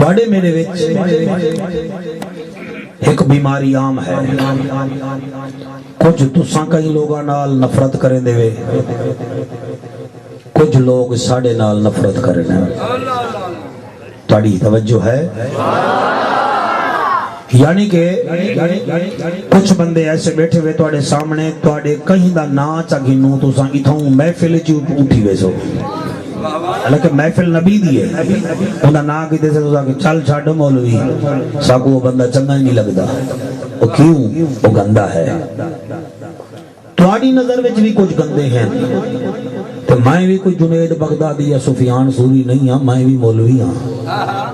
تواڈے میرے وچ ایک بیماری عام ہے، کچھ تساں کئی لوگاں نال نفرت کریں دے وے، کچھ لوگ ساڈے نال نفرت کریں دے۔ تواڈی توجہ ہے؟ یعنی کہ کچھ بندے ایسے بیٹھے ہوئے تواڈے سامنے، تواڈے کہیں دا نا چا گنوں تساں اتھوں محفل چ اٹھی ویسو، حالانکہ محفل نبی دی ہے، انہاں نا کیتے سے تساں کہ چل چھڈ مولوی ساکو وہ بندہ چنگا ہی نہیں لگدا، وہ کیوں؟ وہ گندا ہے۔ تواڈی نظر وچ بھی کچھ گندے ہیں، تو میں بھی کوئی جنید بغدادی یا سفیان سوری نہیں ہاں، میں بھی مولوی ہاں،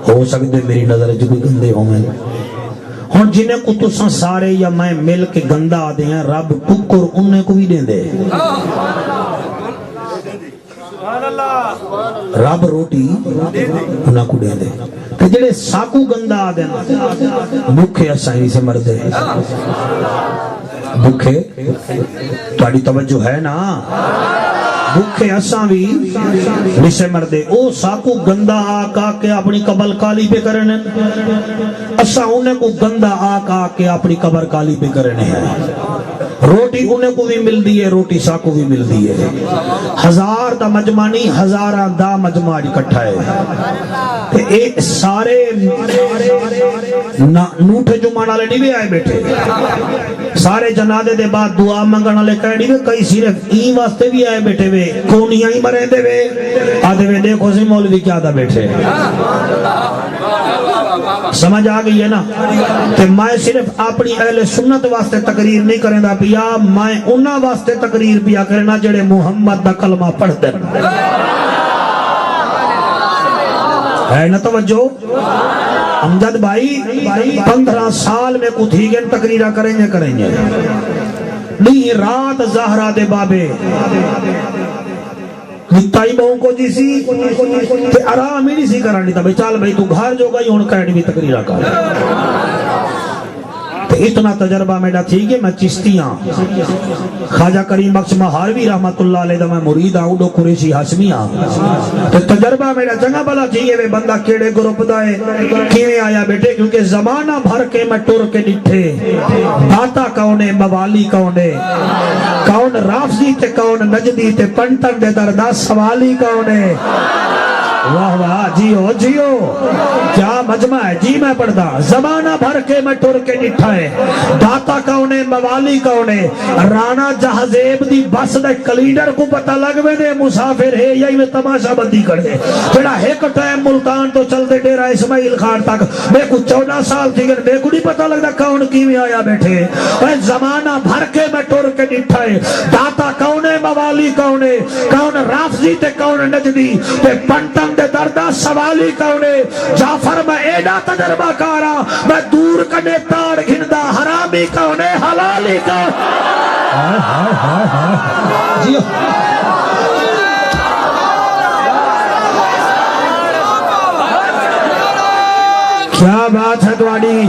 ہو سکتے میری نظر وچ کوئی گندے ہوویں۔ ہن جنہیں کو تساں سارے یا میں مل کے گندا آدے ہیں، رب ٹکر انہیں کو بھی دیں دے، رب روٹی انہیں کو دیں دے۔ کہ جڑے ساکو گندا آدے ہیں بھوکے اسائیں سے مردے، بھوکے تواڈی توجہ ہے نا، بھوکے اساں بھی نشے مردے، او ساکو گندا آکا کے اپنی قبر کالی پہ کرنے، اساں انہیں کو گندا آکا کے اپنی قبر کالی پہ کرنے ہیں۔ روٹی انہیں کو بھی مل دی ہے، روٹی ساکو بھی مل دی ہے، ہزار دا مجمع نہیں، ہزاراں دا مجمع اکٹھا ہے۔ ایک سارے نوٹھے جمعہ والے نہیں بھی آئے بیٹھے، سارے جنازے دے بعد دعا منگن والے کہنے بھی، کئی صرف این واسطے بھی آئے بیٹھے وے، کونیاں ہی مرے دے وے آدھے وے دیکھو سی مولوی کیا دا بیٹھے۔ سمجھ آ گئی ہے نا کہ میں صرف اپنی اہل سنت واسطے تقریر نہیں کریں دا پیا، میں انہاں واسطے تقریر پیا کرنا جڑے محمد دا کلمہ پڑھ دیں۔ ہے نا توجہ؟ امجد بھائی 15 سال میں کو تھی گئے تقریرہ کریں گے نہیں، رات زہرہ دے بابے نتائی بہوں کو جیسی تے آرام ہی نہیں سی کرانی تھا، بھئی چال بھئی تو گھر جو گئی ہون کہنی بھی تقریرہ کر۔ اتنا تجربہ میڈا تھی کہ میں چشتیاں خواجہ کریم بخش مہاروی رحمت اللہ علیہ دا میں مرید آؤں دو قریشی ہاشمیاں، تو تجربہ میڈا جنگا بلا چاہیے وے بندہ کیڑے گروپ دائے کیویں آیا بیٹے، کیونکہ زمانہ بھر کے میں ٹور کے نٹھے داتا کونے موالی کونے، کون رافضی تے کون نجدی تے پنٹن دے دردہ سوالی کونے۔ واہ واہ، جیو جیو، کیا مجمع ہے جی، میں پڑھدا زمانہ بھر کے میں ٹر کے نٹھا ہے، داتا کونے موالی کونے، رانا جہازیب دی بس دے کلیڈر کو پتہ لگوے دے مسافر ہے یہی میں تماشا بندی کر دے، جڑا ایک ٹائم ملتان تو چل دے ڈیرہ اسماعیل خان تک، میں کو 14 سال تھی گئے، میں کو نہیں پتہ لگتا کون کیویں آیا بیٹھے۔ اے زمانہ بھر کے میں ٹر کے نٹھا ہے، داتا کونے موالی کونے، کون رافضی تے کون نجدی تے پنٹن دے دردہ سوالی کونے، جعفر میں ایڈا تجربہ کارا، میں دور کنے تاڑ گھندہ حرامی کونے حلالی کونے۔ کیا بات ہے تواڈی،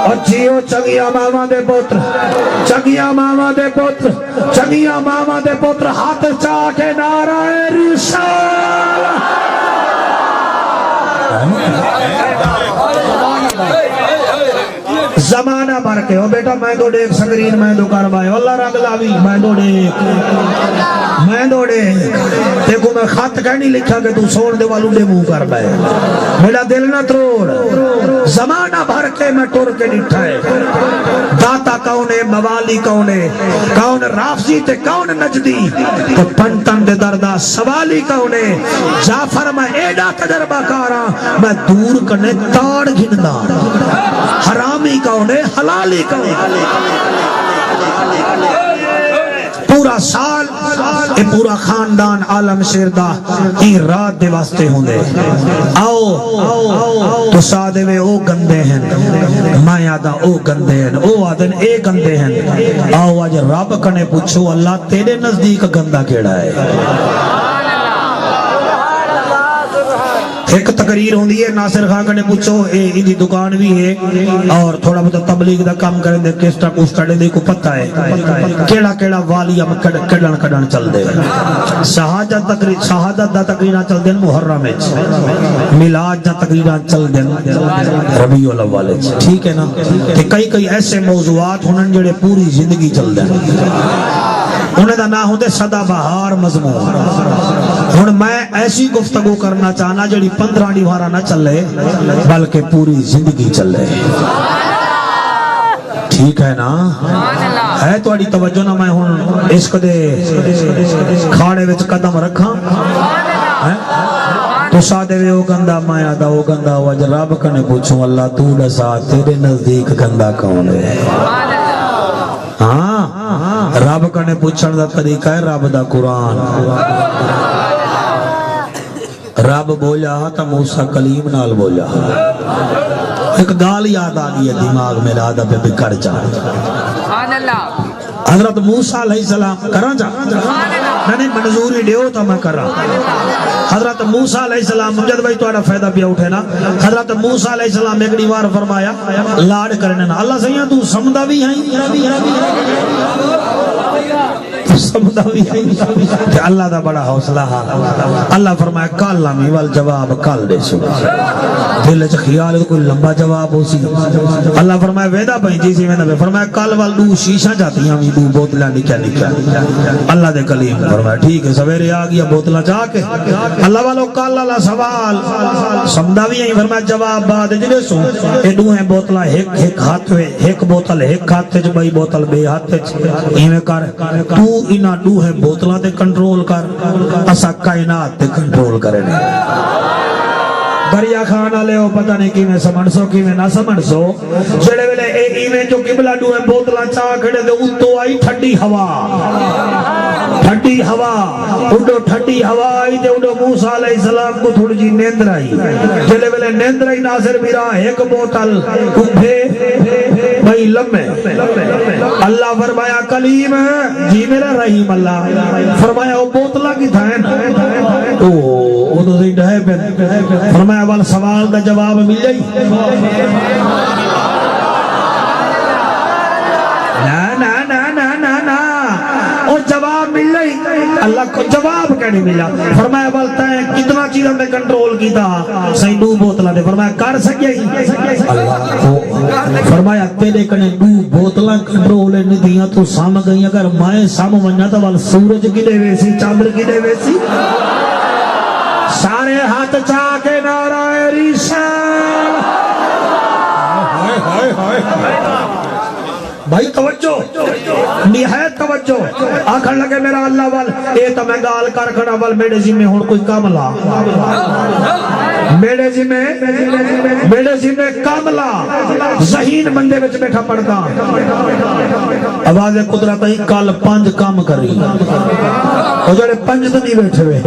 اور جیو چنگیا ماما دے پوتر، چنگیا ماما دے پوتر، چنگیا ماما دے پوتر، ہاتھ چاہ کے نعرہ رسالہ۔ زمانہ بھر کے ہو بیٹا، میں دو ڈیک سکرین میں دو کاربائے، اللہ رنگ لاوی میں دو ڈیک، میں دو ڈیک دیکھو میں خط کہنی لکھا کہ تو سون دے والو دے منہ کاربائے، میرا دل نہ تروڑ۔ زمانہ بھر کے میں ٹور کے نٹھا ہے، داتا کونے موالی کونے، کون رافضی تے کون نجدی تے پنٹن دے دردہ سوالی کونے، جعفر میں ایڈا تجربہ کارا، میں دور کنے تاڑ گھندہ حرامی کونے حلالی کونے۔ پورا سال اے پورا خاندان عالم شیردہ کی رات دے واسطے ہوں دے، آؤ تو سادے میں او گندے ہیں، میں یادہ او گندے ہیں، او آدن اے گندے ہیں، آؤ آج رب کنے پوچھو اللہ تیرے نزدیک گندہ کیڑا ہے۔ ایک تقریر ہوندی ہے ناصر خان کنے پوچھو ان دی دکان بھی ہے اور تھوڑا بہت تبلیغ دا کام کریں دے کیسٹا کوسٹا دے کو پتہ ہے کیڑا کیڑا والی ہم کڈن چل دے شہادت دا تقریراں چل دے محرم وچ میلاد دا تقریراں چل دے ربیع الاول وچ ٹھیک ہے نا تے کئی ایسے موضوعات ہونن جڑے پوری زندگی چل دے انہیں دا نام ہوتے سدا بہار مضمون ہن میں ایسی گفتگو کرنا چاہنا جڑی 15 دیوارا نہ چلے بلکہ پوری زندگی چلے ٹھیک ہے نا ہے تو اڑی توجہ نہ میں ہن عشق دے کھاڑے وچ قدم رکھاں تو سادے وے او گندا مایا دا او گندا وج رب کنے پوچھوں اللہ تو دسا تیرے نزدیک گندا کون ہے ہاں رب کنے پوچھن دا طریقہ ہے رب دا قرآن رب بولا تا موسیٰ کلیم نال بولا ایک گال یاد آگئی ہے دماغ میں لادہ پہ بکڑ جا حضرت موسیٰ علیہ السلام کرا جا میں نے منظوری دیو تا میں کرا حضرت موسیٰ علیہ السلام مجھد بھائی تو آڑا فیدہ پیا اٹھے نا حضرت موسیٰ علیہ السلام ایک دیوار فرمایا لاڑ کرنے نا اللہ سیاں تو سمدہ بھی ہیں سمدہ بھی ہیں کہ اللہ دا بڑا حوصلہ اللہ فرمایا کال لامی والجواب کال دے سو دل چا خیال کوئی لمبا جواب ہو سی اللہ فرمایا ویدہ بھائی جیسی میں نبی فرمایا کال وال دو شیشہ جاتی ہیں دو بوتلہ نکیا اللہ دے کلیم فرمایا ٹھیک ہے سویرے آگیا بوتلہ جا کے اللہ والو کال اللہ سوال سمدہ بھی ہیں فرمایا جواب بعد جلے سو اے دو ہیں بوتلہ ایک ہاتھ ہوئے ایک بوتل ایک ہاتھ جو بھائی بوتل بے ہاتھ ایمیں کر تو انہا دو ہیں بوتلہ تے کنٹرول کر اسا کائنات تے کنٹرول کرنے دریا کھانا لے ہو پتہ نہیں کی میں سمن سو کی میں نہ سمن سو جڑے ویلے اے ایویں جو قبلہ دو ہیں بوتلہ چاہ کھڑے دے اتو آئی ٹھنڈی ہوا اڈو ٹھنڈی ہوا آئی دے اڈو موسیٰ علیہ السلام کو تھوڑی جی نیندر آئی جڑے ویلے نیندر آئی ناظر میرا ایک بوتل کبھے بھائی لمے اللہ فرمایا کلیم جی میرا رحیم اللہ فرمایا وہ بوتلہ کی تھا او تو سی ڈھائے پہ فرمایا وال سوال دا جواب مل جائی نا اور جواب مل جائی اللہ کو جواب کہنے ملا فرمایا بولتا ہے کتنا چیزیں میں کنٹرول کی تھا صحیح دو بوتلہ دے فرمایا کر سکے اللہ کو فرمایا تیرے کنے دو بوتلہ کنٹرول نہیں دیا تو سام گئی اگر مائیں سام ونیا تھا وال سورج کی دے ویسی چاندر کی دے ویسی سارے ہاتھ چاہ کے نعرہ رسالہ بھائی توجہ نہایت توجہ آخر لگے میرا اللہ وال اے تو میں گال کر کھڑا وال میرے ذمہ ہون کوئی کاملا میرے ذمہ کاملا ذہین بندے وچ بیٹھا پڑھتا آواز قدرت ہی کال 5 کام کری اور جڑے 5 تو نہیں بیٹھے ہوئے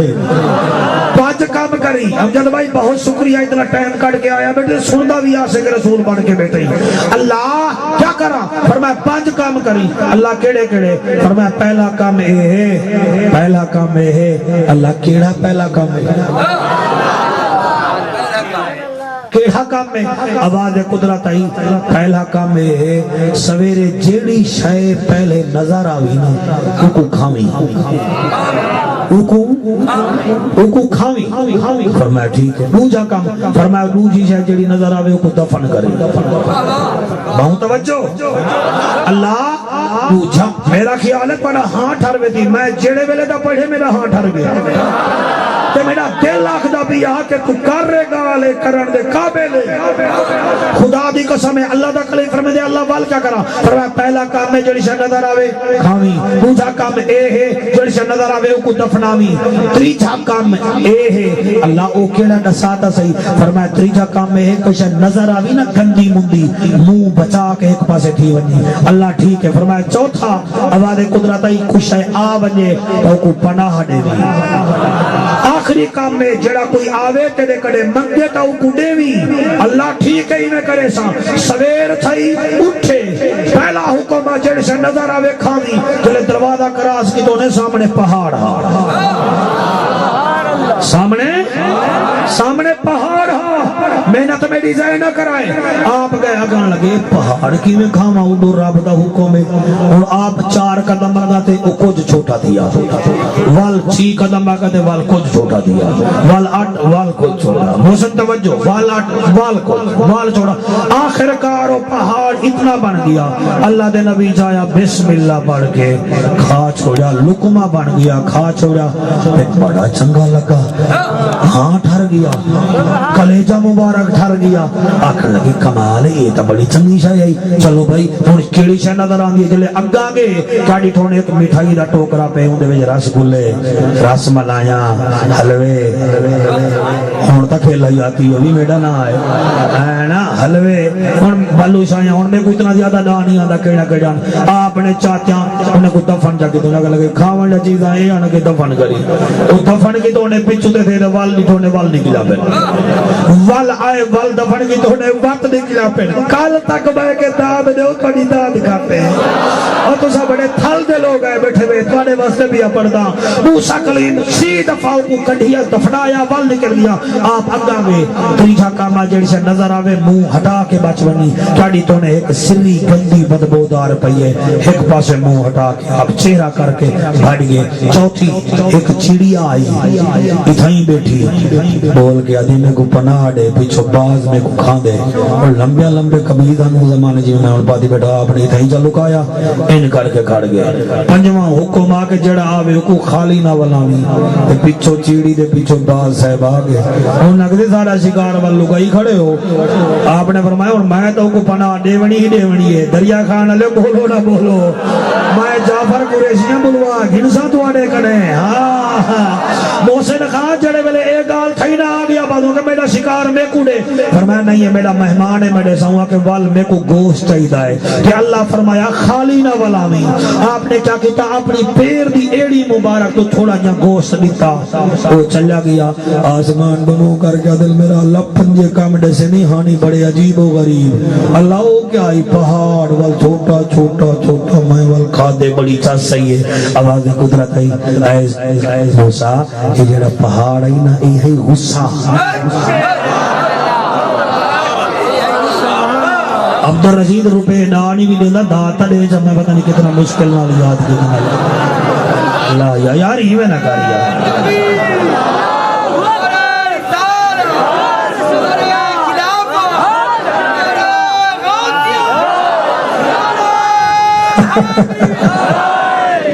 5 کام کری اب جد بھائی بہت شکریہ اتنا ٹائم کٹ کے آیا بیٹے سندا بھی آسے کہ رسول بن کے بیٹھے اللہ کیا کرا فرمایا 5 کام کری اللہ کیڑے فرمایا پہلا کام ہے اللہ کیڑا پہلا کام ہے کیڑا کام میں آواز قدرت آئی پہلا کام ہے سویرے جیڑی شے پہلے نظر آوی نا کو کھاویں اوکو کھاویں فرمایا ٹھیک ہے دوجا کام فرمایا دوجی شے جیڑی نظر آوے کو دفن کرے بہت توجہ اللہ دوجا میرا خیال ہے پڑا ہاں ٹھر وے تھی میں جیڑے ویلے دا پڑھے میرا ہاں ٹھر گیا کہ میرا دل آخدہ بھی آ کہ تو کر رہے گا لے کرن دے قابل خدا دی قسم ہے اللہ دا کلی فرمے دے اللہ وال کیا کرا فرمایا پہلا کام ہے جڑی شے نظر آوے کھاویں دوجا کام اے ہے جڑی شے نظر آوے کو دفناویں تیجا کام اے ہے اللہ او کیڑا دساتا صحیح فرمایا تیجا کام ہے کہ شے نظر آوی نا گندی مندی منہ بچا کے ایک پاسے تھی ونی اللہ ٹھیک ہے فرمایا چوتھا آواز قدرت ہی کچھ ہے آ ونجے تو کو پناہ دے وی آخری کام میں جڑا کوئی آوے تیرے کڑے منگے تا او کو دے وی اللہ ٹھیک ہے انہیں کرے سا سویر تھائی اٹھے پہلا حکم جڑے سے نظر آوے کھاوی جلے دروازہ کراس کی تو نے سامنے پہاڑ سامنے پہاڑ ہو محنت میں ڈیزائن نہ کرائے آپ گئے اگن لگے پہاڑ کی میں کھاما اڈو رب دا حکم ہے اور آپ 4 قدم لگاتے او کچھ چھوٹا دیا وال 6 قدم لگاتے وال کچھ چھوٹا دیا وال 8 وال کچھ چھوٹا محسن توجہ وال 8 وال چھوٹا آخر کار وہ پہاڑ اتنا بن گیا اللہ دے نبی جایا بسم اللہ پڑھ کے کھا چھوڑا لقمہ بن گیا کھا چھوڑا بڑا چنگا لگا ہاں ٹھر گیا کلیجہ مبارک ٹھر گیا آخر لگی کمال ہے یہ تو بڑی چنگی شاہ ہے چلو بھائی ہوں کیڑی شاہ نظر آندی جلے اگا گے کاڑی ٹھونے ایک مٹھائی دا ٹوکرا پہ ہوں دے وچ رس گلے رس ملائیاں حلوے ہوں تک کھیلا ہی آتی ہوئی میڈا نہ آئے نا حلوے ہوں بلو شاہیاں ہوں میں کوئی اتنا زیادہ نہ نہیں آتا کیڑا کیڑا آپ نے چاچیاں انہیں کوئی دفن جا کے تو لگے کھاون چیز آئے آنے کے دفن کری وہ دفن کی تو انہیں پچھو دے دے وال نٹھونے وال نکلا پہ وال آئے وال دفن کی تو انہیں وقت نکلا پہ کال تک بے کے داد دے وہ تھوڑی داد کھاتے ہیں اور تو سب بڑے تھل دے لوگ آئے بیٹھے ہوئے تھوڑے واسطے بھی پڑھدا موسیٰ کلیم 3 دفعہ کو کڑھیا دفنایا وال نکل گیا آپ اگا میں تریجا کاما جڑی سے نظر آوے منہ ہٹا کے بچ بنی کاڑی تو نے ایک سری گندی بدبودار پئیے ایک پاسے منہ ہٹا کے آپ چہرہ کر کے بھاڑ گئے چوتھی ایک چڑیا آئی اتھائیں بیٹھی بول کے آدھی میں کو پناہ دے پیچھو باز میں کو کھان دے اور لمبے قبیلہ نو زمانے جی میں پاتی بیٹھا اپنی اتھائیں چا لکایا ان کر کے کھڑ گئے پنجواں حکم آ کے جڑا آوے کو خالی نہ ولاوی تے پیچھو چیڑی دے پیچھو باز صاحب آگے اور نگدے سارا شکار وال لکائی کھڑے ہو آپ نے فرمایا اور میں تو کو پناہ دیونی ہے دریا خان لے بولو نہ بولو میں جعفر قریشیاں بلوا گھنسا تو آنے کڑے محسن خان جڑے ویلے ایک گال تھئی نہ آ گیا بادوں کہ میرا شکار میں کوڑے فرمایا نہیں ہے میرا مہمان ہے میرے سوا کہ وال میں کو گوشت چاہیدہ ہے کہ اللہ فرمایا خالی نہ ولامی آپ نے کیا کیتا اپنی پیر دی ایڑی مبارک تو تھوڑا جا گوشت دیتا وہ چلا گیا آسمان بنو کر کے دل میرا اللہ پنجے کامڈے سے نہیں ہانی بڑے عجیب و غریب اللہ وہ کیا ہی پہاڑ وال چھوٹا میں وال کھا دے بڑی چاس صحیح ہے آواز قدرت ہے ایز موسیٰ یہ جڑا پہاڑ ہے نا یہ ہے غصہ عبد الرشید روپے نانی بھی دینا داتا دے جب میں پتہ نہیں کتنا مشکل نال یاد دینا اللہ یار ہی میں نہ کر یار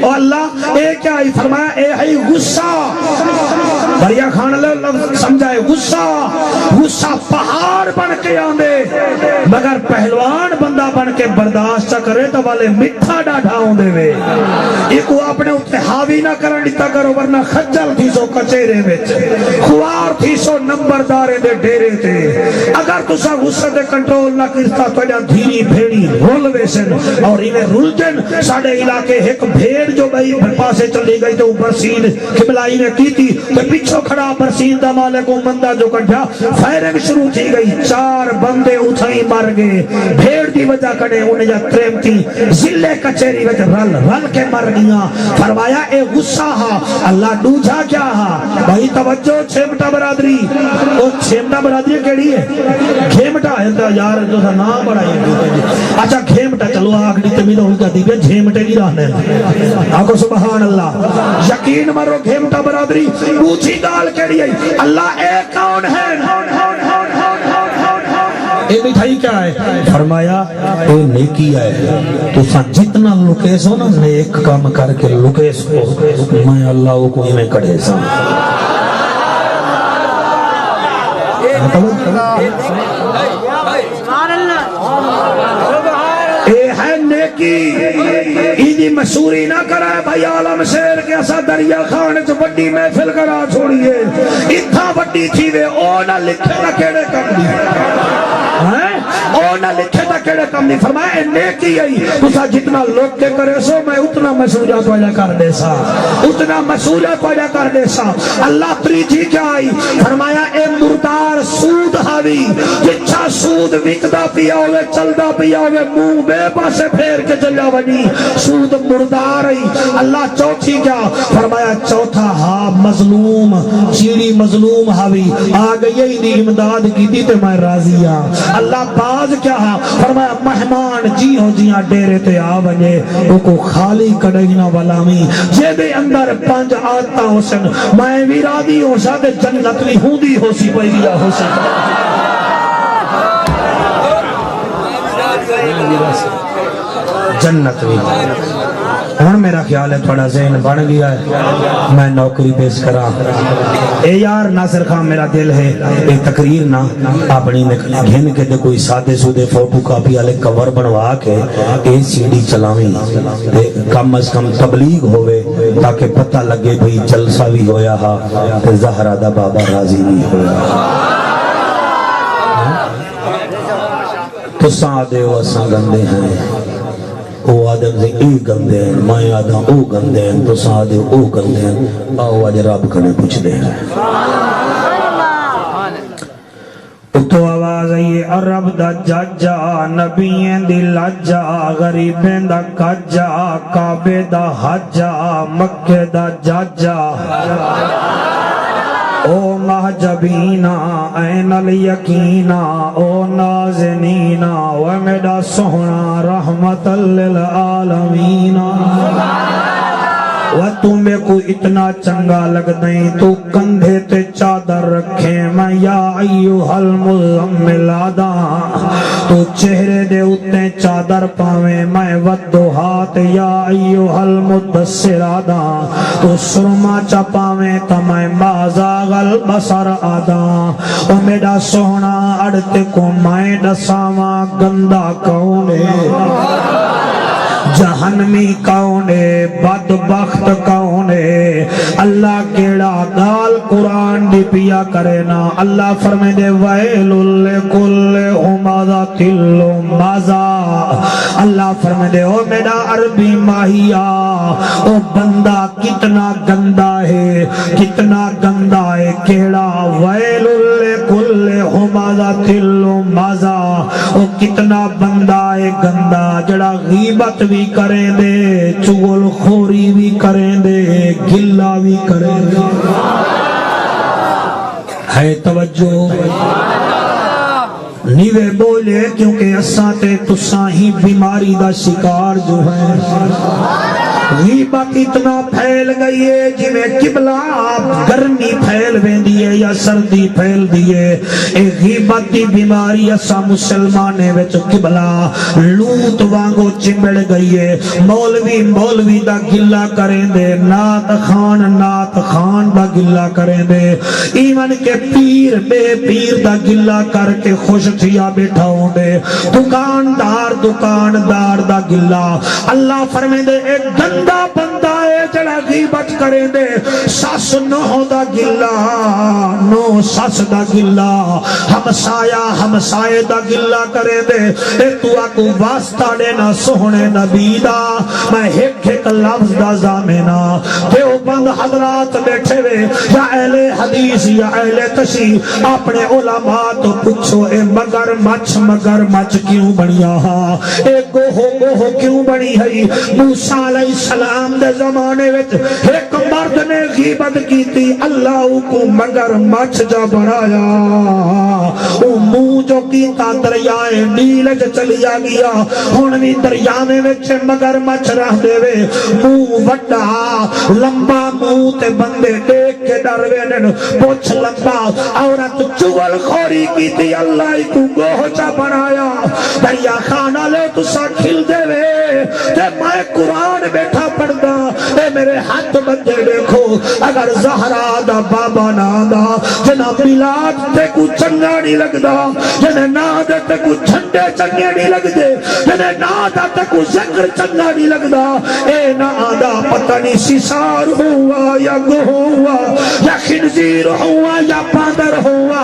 اور اللہ اے کیا ہی فرمایا اے ہے غصہ دریا خان سمجھائے غصہ پہاڑ بن کے آندے مگر پہلوان بندہ بن کے برداشت کرے تو والے مٹھا ڈاڑھا ہوندے وے ایک وہ اپنے اتنے حاوی نہ کرن دیتا کرو ورنہ خجل تھی سو کچیرے وچ خوار تھی سو نمبردارے دے ڈیرے تے اگر تسا غصہ دے کنٹرول نہ کرتا تو جا دھیری بھیڑی رول ویسن اور انہیں رول جن ساڑے علاقے ایک بھیڑ جو بھئی پاسے چلی گئی تو برسین قبلائی نے کی تھی تو پیچھو کھڑا برسین دا مالک مندہ جو کٹھا فائرنگ شروع تھی گئی 4 بندے اٹھائی مر گئے بھیڑ دی وجہ کڑے انہیں جا تریم تھی زلے کچھری وچ رل کے مر گیا فرمایا اے غصہ ہا اللہ ڈوجھا کیا ہا بھائی توجہ چھمٹا برادری وہ چھمٹا برادری کیڑی ہے گھیمٹا ہے تو یار جو سا نام بڑا ہے اچھا گھیمٹا چلو آگ دیتے بھی تو ان کا دیپے جھیمٹے نہیں رہنے آگو سبحان اللہ یقین مرو گھیمٹا برادری پوچھی گال کیڑی ہے اللہ اے کون ہے اے مٹھائی کیا ہے فرمایا اے نیکی ہے تو سن جتنا لکے سو نا نیک کام کر کے لکے سو میں اللہ کو ہمیں کڑے سا اے ہے نیکی ایدی مشہوری نہ کرائے بھائی عالم شیر کے اسا دریا خانے چو بڑی محفل کرا چھوڑیے اتھا بڑی تھی وے او نہ لکھے نہ کیڑے کم دی او نہ لکھے نہ کیڑے کم کم نہیں فرمایا اے نیکی ہے تسا جتنا لوگ کے کرے سو میں اتنا مسئولہ پیدا کر دے سا اتنا مسئولہ پیدا کر دے سا اللہ تریجی کیا آئی فرمایا اے مردار سود حاوی جچھا سود وکدا پیا ہوئے چلدا پیا ہوئے منہ بے پاسے پھیر کے چلا ونی سود مردار آئی اللہ چوتھی کیا فرمایا چوتھا ہاں مظلوم چیڑی مظلوم حاوی آگئی دی امداد کی دی تے میں راضی ہاں اللہ باز کیا ہاں فرمایا مہمان جی ہو جیاں ڈیرے تے آ ونجے وہ کو خالی کڑینا والامی جے دے اندر پانچ آتا ہو سن میں بھی راضی ہو سا تے جنت بھی ہوں دی ہو سی پئی دیا ہو سا جنت بھی ہن میرا خیال ہے تھوڑا ذہن بن گیا ہے میں نوکری پیش کرا اے یار ناصر خان میرا دل ہے اے تقریر نہ اپنی گھن کے دے کوئی سادے سودے فوٹو کاپی والے کور بنوا کے اے سی ڈی چلاویں تے کم از کم تبلیغ ہوئے تاکہ پتہ لگے بھئی جلسہ بھی ہویا ہا تے زہرا دا بابا راضی بھی ہویا تو سادے و اساں گندے ہیں او آدم سے ای گندے ہیں میں آدم او گندے ہیں تو سادے او گندے ہیں آو آج رب کنے پوچھ دے ہیں تو آواز آئیے عرب دا جاجا نبیین دی لاجا غریبین دا کاجا کعبے دا حجا مکہ دا جاجا او محجبینا این الیقینا او نازنینا و میڈا سہنا رحمت للعالمینا و تمہیں کو اتنا چنگا لگ دیں تو کندھے تے چادر رکھے میں یا ایوہ المزمل آدھا تو چہرے دے اتنے چادر پاویں میں ودوہات یا ایوہ المدسر آدھا تو سرما چپاویں تا میں مازاغ البصر آدھا و میڈا سونا اڑتے کو میں ڈساواں گندہ کونے جہنمی کونے بدبخت کونے اللہ کیڑا گال قرآن دی پیا کرے نا اللہ فرمے دے ویل لکل ہمازہ تلو مازا اللہ فرمے دے او میرا عربی ماہیا او بندہ کتنا گندہ ہے کتنا گندہ ہے کیڑا ویل لکل ہمازہ تلو مازا او کتنا بندہ ہے گندہ جڑا غیبت بھی کریں دے چغل خوری بھی کریں دے گلہ بھی کریں دے ہے توجہ نیوے بولے کیونکہ اساں تے تساں ہی بیماری دا شکار جو ہے غیبت اتنا پھیل گئی ہے جی میں قبلہ گرمی پھیل ویندی ہے یا سردی پھیل دیئے اے غیبت دی بیماری اسا مسلمانے وچ قبلہ لوت وانگو چمڑ گئی ہے مولوی دا گلہ کریں دے نات خان دا گلہ کریں دے ایمن کے پیر بے پیر دا گلہ کر کے خوش تھیا بیٹھا ہوں دے دکاندار دا گلہ اللہ فرمے دے ایک گندہ بندہ ہے جڑا غیبت کرے دے ساس نو دا گلہ نو ساس دا گلہ ہمسایہ دا گلہ کرے دے اے تو آکو واسطہ دینا سونے نبی دا میں ایک لفظ دا زامنہ دیو بند حضرات بیٹھے وے یا اہل حدیث یا اہل تشریح اپنے علماء تو پوچھو اے مگر مچ کیوں بنیا ہا اے گوہو کیوں بنی ہے موسیٰ علیہ السلام دے زمانے وچ ایک مرد نے غیبت کی تھی اللہ کو مگر مچ جا بنایا او منہ جو کیتا دریائے نیل چلیا گیا ہن بھی دریا میں وچ مگر مچ رہ دے وے منہ وڈا لمبا منہ تے بندے دیکھ کے ڈر وینن پوچھ لمبا عورت چغل خوری کی تھی اللہ کو گوہ چا بنایا دریا خانہ لے تسا کھل دے وے تے میں قرآن بیٹھا پڑھدا اے میرے ہاتھ بندے دیکھو اگر زہرا دا بابا نا دا جنا بلاد تے کو چنگا نہیں لگدا جنہیں نا دا تے کو جھنڈے چنگے نہیں لگدے جنہیں نا دا تے کو ذکر چنگا نہیں لگدا اے نا دا پتہ نہیں سیسار ہوا یا گو ہوا یا خنزیر ہوا یا پاندر ہوا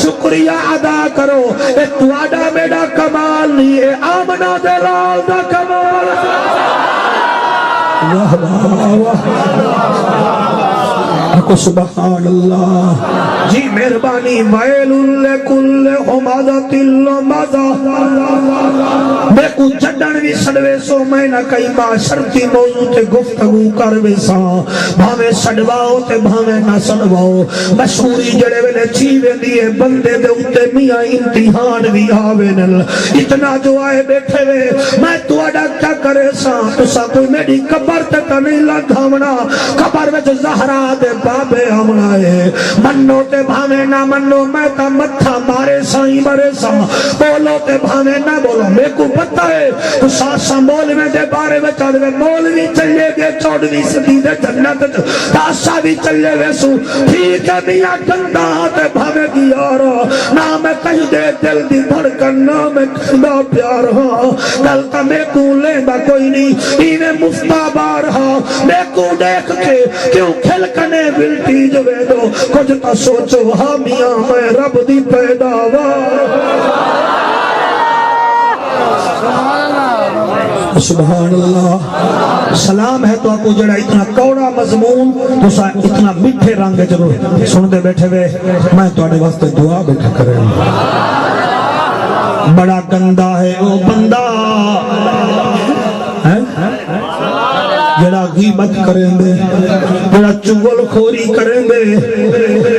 شکریہ ادا کرو اے تواڈا میرا کمال نہیں اے آمنہ دے لال دا کمال واہ واہ واہ سبحان اللہ جی مہربانی ویل لکل ہمزۃ لمزہ میں کو چھڈن وی سڑوے سو میں نہ کئی معاشرتی موضوع تے گفتگو کروے سا بھاویں سڑواؤ تے بھاویں نہ سڑواؤ مشہوری جڑے ویلے چھی ویندی ہے بندے دے اوتے میاں امتحان وی آوے نل اتنا جو آئے بیٹھے وے میں تواڈا کیا کرے سا تسا کوئی میری قبر تے نہیں لگاونا قبر وچ زہرا دے بابے آمنا ہے منو تے بھاویں نہ منو میں تا متھا مارے سائیں مرے سا بولو تے بھاویں نہ بولو میں کو پتہ ہے تو ساسا مولوی دے بارے میں چاہ دے مولوی چلے گے 14ویں صدی دے جنت تاسا بھی چلے گے سو ٹھیک ہے میاں گندا تے بھاویں کی یارا نہ میں کہیں دے دل دی دھڑکن نہ میں کھندا پیار ہاں کل تا میں کو لیندہ کوئی نہیں ایویں مفتا بار ہاں میں کو دیکھ کے کیوں کھل کنے بلٹی جو دو کچھ تا سوچو ہاں میاں میں رب دی پیداوار سبحان اللہ سلام ہے تو آپ کو جڑا اتنا کوڑا مضمون تو اتنا میٹھے رنگ چلو سن دے بیٹھے وے میں تو آنے واسطے دعا بیٹھا کریں بڑا گندا ہے وہ بندہ جڑا غیبت کریں دے جڑا چغل خوری کریں دے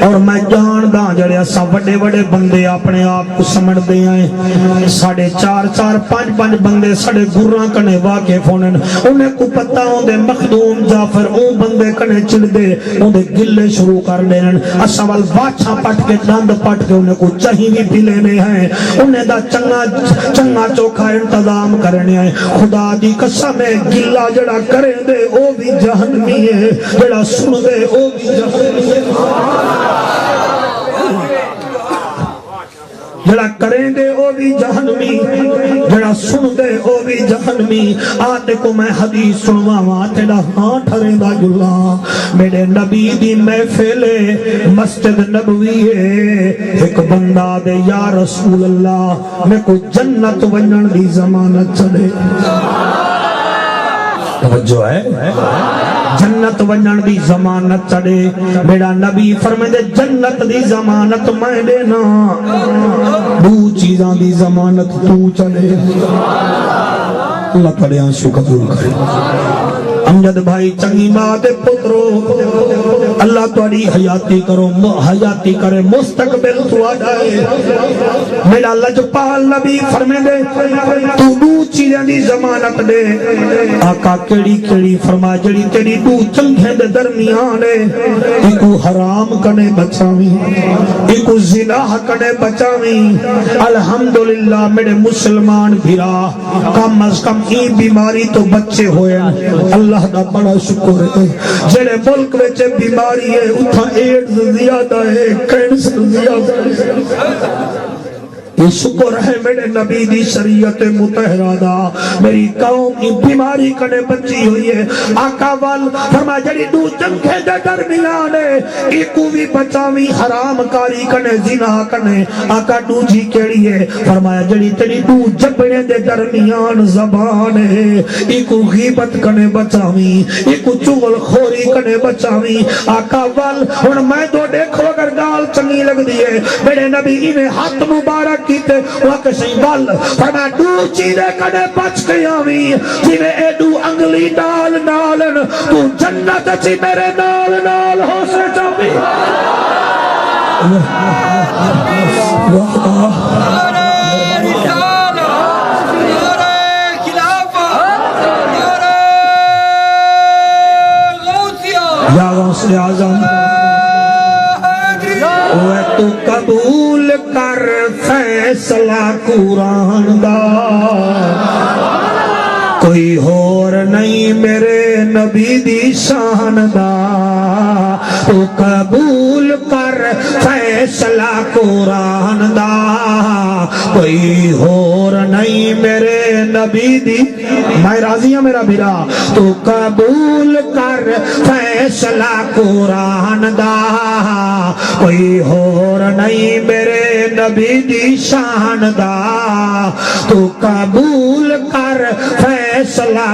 اور میں جاندہ جڑے اسا بڑے بڑے بندے اپنے آپ کو سمجھ دے آئیں ساڑھے 4-5 بندے ساڑھے گران کنے واقف ہونے انہیں کو پتہ ہوں دے مخدوم جعفر اون بندے کنے چل دے انہیں گلے شروع کر لینے اسا وال باچھا پٹ کے دند پٹ کے انہیں کو چاہی بھی پی لینے ہیں انہیں دا چنگا چوکھا انتظام کرنے ہیں خدا دی قسم ہے گلہ جڑا کریں دے او بھی جہنمی ہے جڑا سن دے او بھی جہنمی ہے جڑا کریں دے او بھی جہنمی جڑا سن دے او بھی جہنمی آتے کو میں حدیث سنواں تیرا ہاں ٹھرے دا جلا میرے نبی دی محفل مسجد نبوی ہے ایک بندہ دے یا رسول اللہ میں کو جنت ونجن دی ضمانت چلے توجہ ہے جنت ونجن دی ضمانت چڑے میرا نبی فرمائے دے جنت دی ضمانت میں دینا دو چیزاں دی ضمانت تو چڑے اللہ پڑے آنسو قبول کرے امجد بھائی چنگی بات پترو اللہ توڑی حیاتی کرو حیاتی کرے مستقبل تو آجائے میرا لجپال نبی فرمے دے تو دو چیزیں دی ضمانت دے آقا کیڑی کیڑی فرما جڑی تیری دو چنگیں دے درمیانے ایکو حرام کنے بچاوی ایکو زناح کنے بچاوی الحمدللہ میرے مسلمان بھیرا کم از کم ای بیماری تو بچے ہوئے اللہ دا بڑا شکر ہے جڑے ملک وچ بیماری ہے اتھا ایڈز زیادہ ہے کینسر زیادہ ہے یہ شکر ہے میرے نبی دی شریعت متحرہ دا میری قوم کی بیماری کنے بچی ہوئی ہے آقا وال فرما جڑی دو چنکھے دے درمیانے ایکو بھی بچاوی حرام کاری کنے زنا کنے آقا دو جی کیڑی ہے فرمایا جڑی تیری دو جبنے دے درمیان زبان ہے ایکو غیبت کنے بچاوی ایکو چغل خوری کنے بچاوی آقا وال اور میں تو دیکھو اگر گال چنگی لگ دیئے میرے نبی انہیں ہاتھ مبارک کیتے وقت شہی بال فرما دو چیزیں کنے بچ کے آوی جیوے اے دو انگلی نال نالن تو جنت چی میرے نال نال ہو سے چاہی یا غوث اعظم وہ تو قبول کر فیصلہ قرآن دا کوئی اور نہیں میرے نبی دی شان دا تو قبول کر فیصلہ قرآن دا کوئی اور نہیں میرے نبی دی میں راضی ہوں میرا بھیرا تو قبول کر فیصلہ قرآن دا کوئی اور نہیں میرے نبی دی شان دا تو قبول کر فیصلہ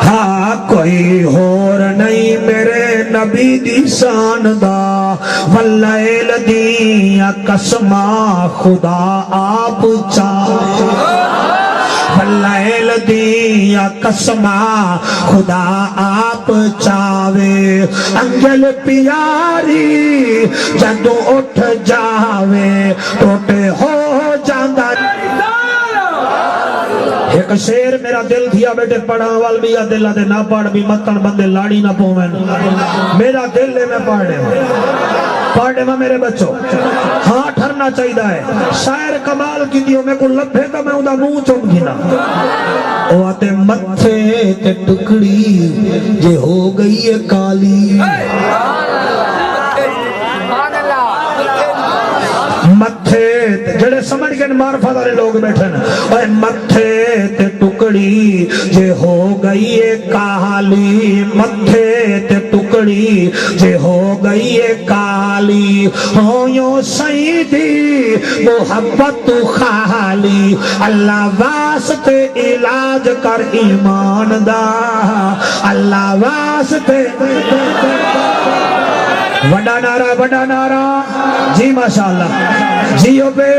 ہاں کوئی اور نہیں میرے نبی دی شان دا واللیل دیاں قسماں خدا آپ چاہے واللیل دیاں قسماں خدا آپ چاہے انجل پیاری جدوں اٹھ جاوے ٹوٹے ہو جاندہ ایک شیر میرا دل تھیا بیٹے پڑھا وال بھی یا دلہ دے نہ پڑھ بھی متن بندے لاڑی نہ پومن میرا دل لے میں پڑھنے میں میرے بچوں ہاں ٹھرنا چاہیدہ ہے شاعر کمال کی دیو میں کو لبھے تو میں اندھا منہ چوم گھنا او آتے متھے تے ٹکڑی جے ہو گئی ہے کالی متھے جڑے سمجھ گئے معرفت والے لوگ بیٹھے نا اے متھے تے ٹکڑی جے ہو گئی ہے کالی متھے تے ٹکڑی جے ہو گئی ہے کالی ہو یوں سیدی محبت خالی اللہ واسطے علاج کر ایمان دا اللہ واسطے وڈا نعرہ جی ماشاءاللہ جیو پہ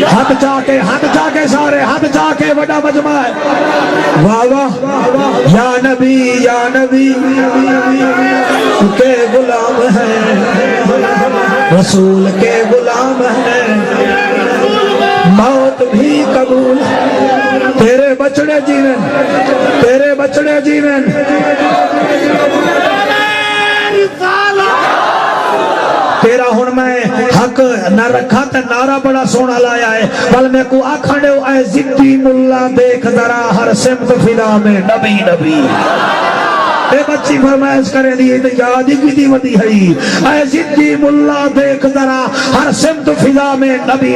ہاتھ چاہ کے سارے ہاتھ چاہ کے وڈا مجمع ہے واہ واہ یا نبی کے غلام ہیں رسول کے غلام ہیں موت بھی قبول تیرے بچڑے جیون تیرا ہن میں حق نہ رکھا تے نعرہ بڑا سونا لایا ہے بل میں کو آکھانے ہو اے زدی ملا دیکھ ذرا ہر سمت فضا میں نبی اے بچی فرمائش کرے دیئے تو یادی کی دیوتی ہے اے زدی ملا دیکھ ذرا ہر سمت فضا میں نبی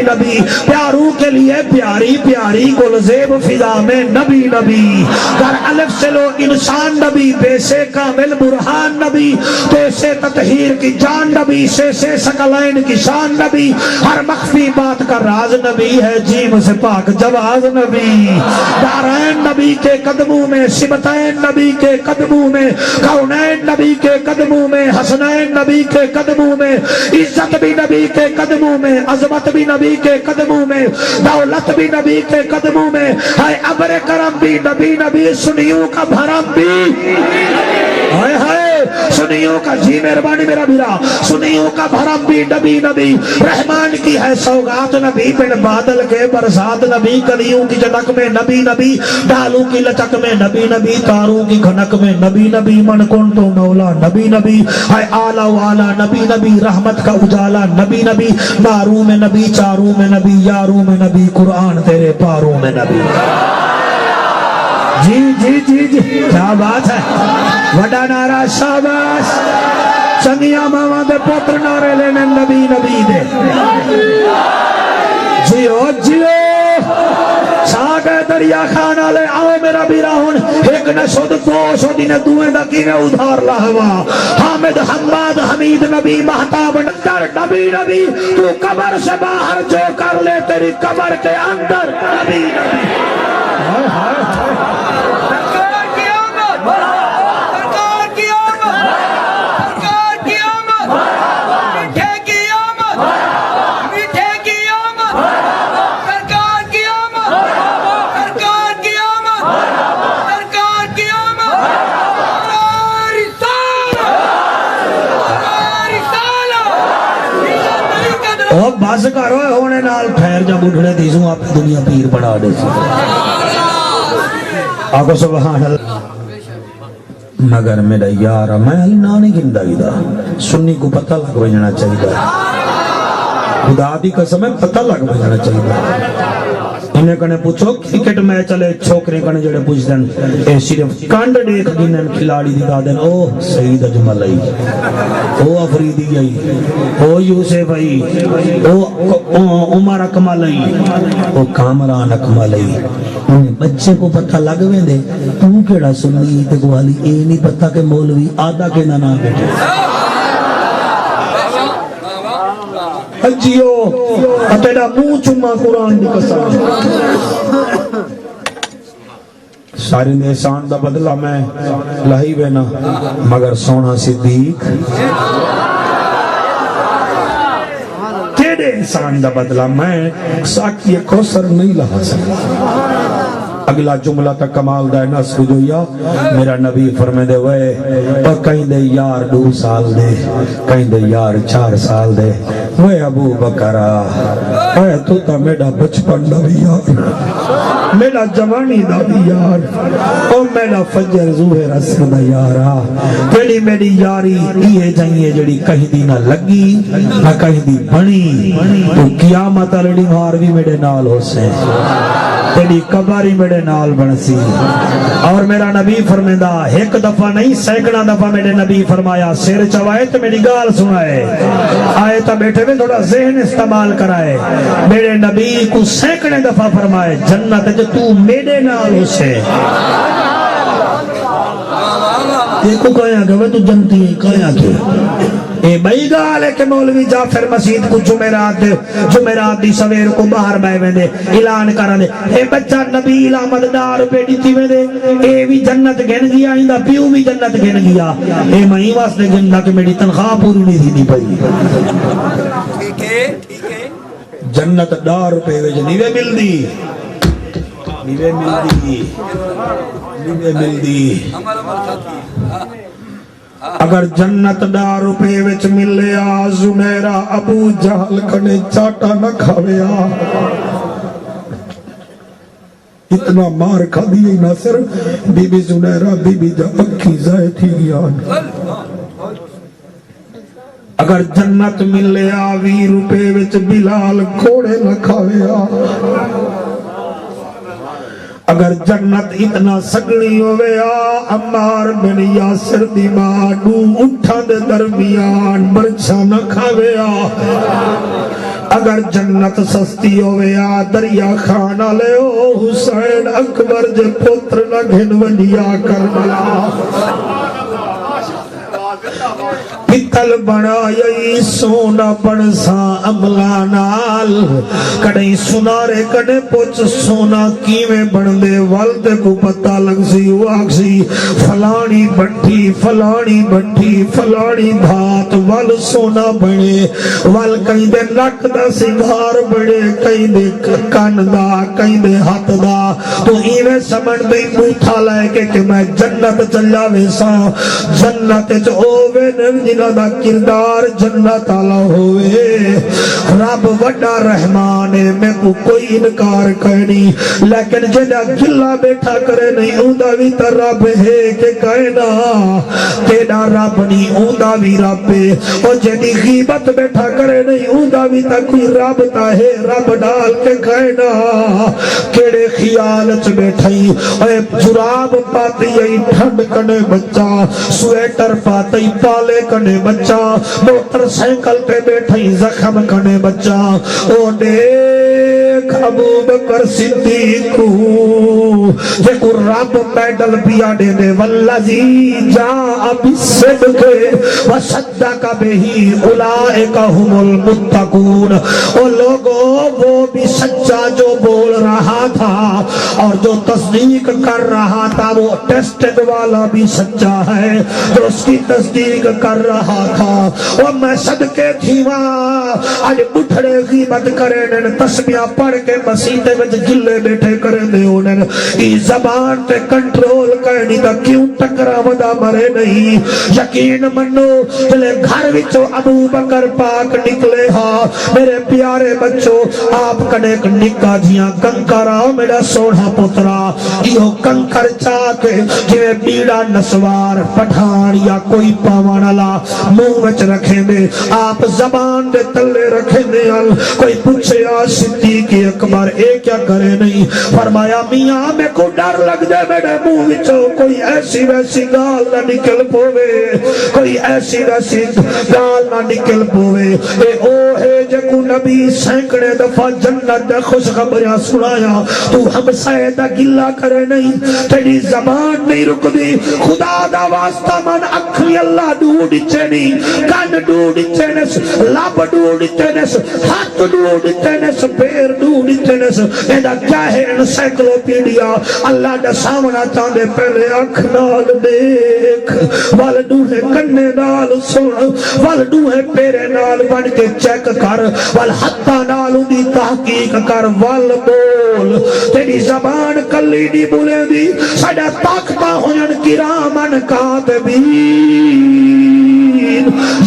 پیاروں کے لیے پیاری گلزیب فضا میں نبی در الف سے لو انسان نبی بے سے کامل برہان نبی بے سے تطہیر کی جان نبی سے سکلین کی شان نبی ہر مخفی بات کا راز نبی ہے جیم سے پاک جواز نبی دارین نبی کے قدموں میں سبتین نبی کے قدموں میں کونین نبی کے قدموں میں حسنین نبی کے قدموں میں عزت بھی نبی کے قدموں میں عظمت بھی نبی کے قدموں میں دولت بھی نبی کے قدموں میں ہے ابر کرم بھی نبی سنیوں کا بھرم بھی سنیوں کا جی مہربانی میرا بھیرا سنیوں کا بھرم بھی نبی رحمان کی ہے سوگات نبی بن بادل کے برسات نبی کلیوں کی جنک میں نبی ڈالوں کی لچک میں نبی تاروں کی کھنک میں نبی من کن تو مولا نبی ہے آلہ والا نبی رحمت کا اجالا نبی ماروں میں نبی چاروں میں نبی یاروں میں نبی قرآن تیرے پاروں میں نبی جی کیا بات ہے وڈا نعرہ شاباش چنگیاں ماما دے پتر نعرے لینے نبی دے جیو ساگے دریا خانہ لے آؤ میرا بیراہن ایک نشد دو شدین دوئیں دکینے ادھار لہوا حامد حماد حمید نبی محتاب نگر نبی تو قبر سے باہر جو کر لے تیری قبر کے اندر نبی بس کرو ہونے نال ٹھہر جا بڑھڑے دیسوں آپ دنیا پیر بنا دے آگو سبحان اللہ مگر میرا یارا میں علی نانی گندہ گی دا سنی کو پتہ لگ بجنا چاہیے خدا دی قسم ہے پتہ لگ بجنا چاہیے انہیں کنے پوچھو کرکٹ میچ چلے چھوکرے کنے جڑے پوچھ دن اے صرف کانڈ دیکھ گنن کھلاڑی دی دادن او سعید اجمل آئی او افریدی آئی او یوسف آئی او عمر اکمل آئی او کامران اکمل آئی انہیں بچے کو پتہ لگ میں دے تو کیڑا سنی تے گوالی اے نہیں پتہ کہ مولوی آدھا کے نانا بیٹے جیو تیرا منہ چما قرآن دی قسم سارے نے احسان دا بدلہ میں لائی بینا مگر سونا صدیق تیرے احسان دا بدلہ میں ساکی کوثر نہیں لہا سکتا اگلا جملہ تک کمال دا نصف جو یا میرا نبی فرمے دے وے اور کہیں دے یار 2 سال دے کہیں دے یار 4 سال دے وے ابو بکرہ اے تو تا میرا بچپن دا بھی یار میرا جوانی دا بھی یار اور میرا فجر ظہر عصر دا یارا تیری میری یاری یہ جائیے جڑی کہیں دی نہ لگی نہ کہیں دی بنی تو قیامت لڑی مار بھی میرے نال ہو سے تیری کباری میرے نال بنسی اور میرا نبی فرمیدہ ایک دفعہ نہیں سینکڑا دفعہ میرے نبی فرمایا سیر چوائے تو میری گال سنائے آئے تا بیٹھے میں تھوڑا ذہن استعمال کرائے میرے نبی کو سینکڑے دفعہ فرمائے جنت جو تو میرے نال ہو سے دیکھو کہاں گئے تو جنتی ہے کہاں کے اے بھائی گال ہے کہ مولوی جعفر مسجد کو جمعرات دی سویر کو باہر بائے میں دے اعلان کرا دے اے بچہ نبی علامت دار پیٹی تھی میں دے اے بھی جنت گن گیا اندہ پیو بھی جنت گن گیا اے مہی واسطے گنگا کہ میری تنخواہ پوری نہیں تھی نہیں پئی جنت دار پہ ویج نیوے مل دی نیوے مل دی اگر جنت دا روپے وچ ملیا زمیرہ ابو جہل کنے چاٹا نہ کھاویا اتنا مار کھا دیئے نہ سر بی بی زمیرہ بی بی جا اکھی زائے تھی گیان اگر جنت ملیا 20 روپے وچ بلال کھوڑے نہ کھاویا اگر جنت اتنا سگڑی ہویا عمار بن یاسر دی ماں نو اٹھا دے درمیان برچا نہ کھاویا اگر جنت سستی ہویا دریا کھانا لے او حسین اکبر جے پتر نہ گھن ونڈیا کربلا پتل بنائی سونا بنسا عملہ نال کڑی سنارے کڑے پوچھ سونا کیویں بندے والد کو پتہ لگ سی واق سی فلانی بٹھی فلانی بٹھی فلانی بھات وال سونا بنے وال کہیں دے نک دا سنگھار بنے کہیں دے کن دا کہیں دے ہاتھ دا تو ایویں سمجھ دے بوتھا لائے کہ میں جنت چلا ویسا جنت چووے جنہ دا کردار جنت آلہ ہوئے رب وڈا رحمان ہے میں کو کوئی انکار کرنی لیکن جنہ گلہ بیٹھا کرے نہیں اوندہ بھی تا رب ہے کہ کہنا تینا رب نہیں اوندہ بھی رب ہے اور جنہ غیبت بیٹھا کرے نہیں اوندہ بھی تا کوئی رب تا ہے رب ڈال کے کہنا کیڑے خیالت بیٹھائی اے جراب پاتی ای ٹھنڈ کنے بچہ سویٹر پاتی پالے کنے بچہ موٹر سائیکل پہ بیٹھائی زخم کنے بچہ او دیکھ ابو بکر صدیق کو جیکو رب پیڈل پیا دے دے واللزی جا ابی صدقے وصدق بہی اولائکا ہم المتقون او لوگوں وہ بھی سچا جو بول رہا تھا اور جو تصدیق کر رہا تھا وہ ٹیسٹڈ والا بھی سچا ہے جو اس کی تصدیق کر رہا تھا وہ میں صدقے تھی وہاں آج بٹھڑے غیبت کرے نن تسمیہ پڑھ کے مسیطے وچ گلے بیٹھے کرے دے انن ای زبان تے کنٹرول کرنی تا کیوں ٹکرا ودا مرے نہیں یقین منو تلے گھر وچو ابو بکر پاک نکلے ہاں میرے پیارے بچوں آپ کنے نکا جیاں کنکرا میرا سوڑا پترا یہ کنکر چاہ کے جوے بیڑا نسوار پٹھان یا کوئی پاوان اللہ منہ وچ رکھیں دے آپ زبان دے تلے رکھیں دے کوئی پوچھے آ صدیق اکبر اے کیا کرے نہیں؟ فرمایا میاں میں کو ڈر لگ دے میرے منہ وچوں کوئی ایسی ویسی گال نہ نکل پوے، کوئی ایسی ویسی گال نہ نکل پوے۔ اے او ہے جکو نبی سینکڑے دفعہ جنت دا خوشخبریاں سنایا، تو ہم سیدہ گلہ کرے نہیں، تیری زبان نہیں رک دی۔ خدا دا واسطہ من اکھلی اللہ ڈوڑ چنی، کان ڈوڑ چنس، لب ڈوڑ چنس، ہاتھ ڈوڑ چنس، پیر ڈوڑ چنس، ایدہ کیا ہے انسائکلوپیڈیا؟ اللہ دا سامنا چاندے پہلے اکھ نال دیکھ، وال ڈوہے کنے نال سن، وال ڈوہے پیرے نال بن کے چیک کر، وال حتہ نال دی تحقیق کر، وال بول۔ تیری زبان کلی نہیں بولے دی، ساڑھا طاقتہ ہوئن کرامن کاتبین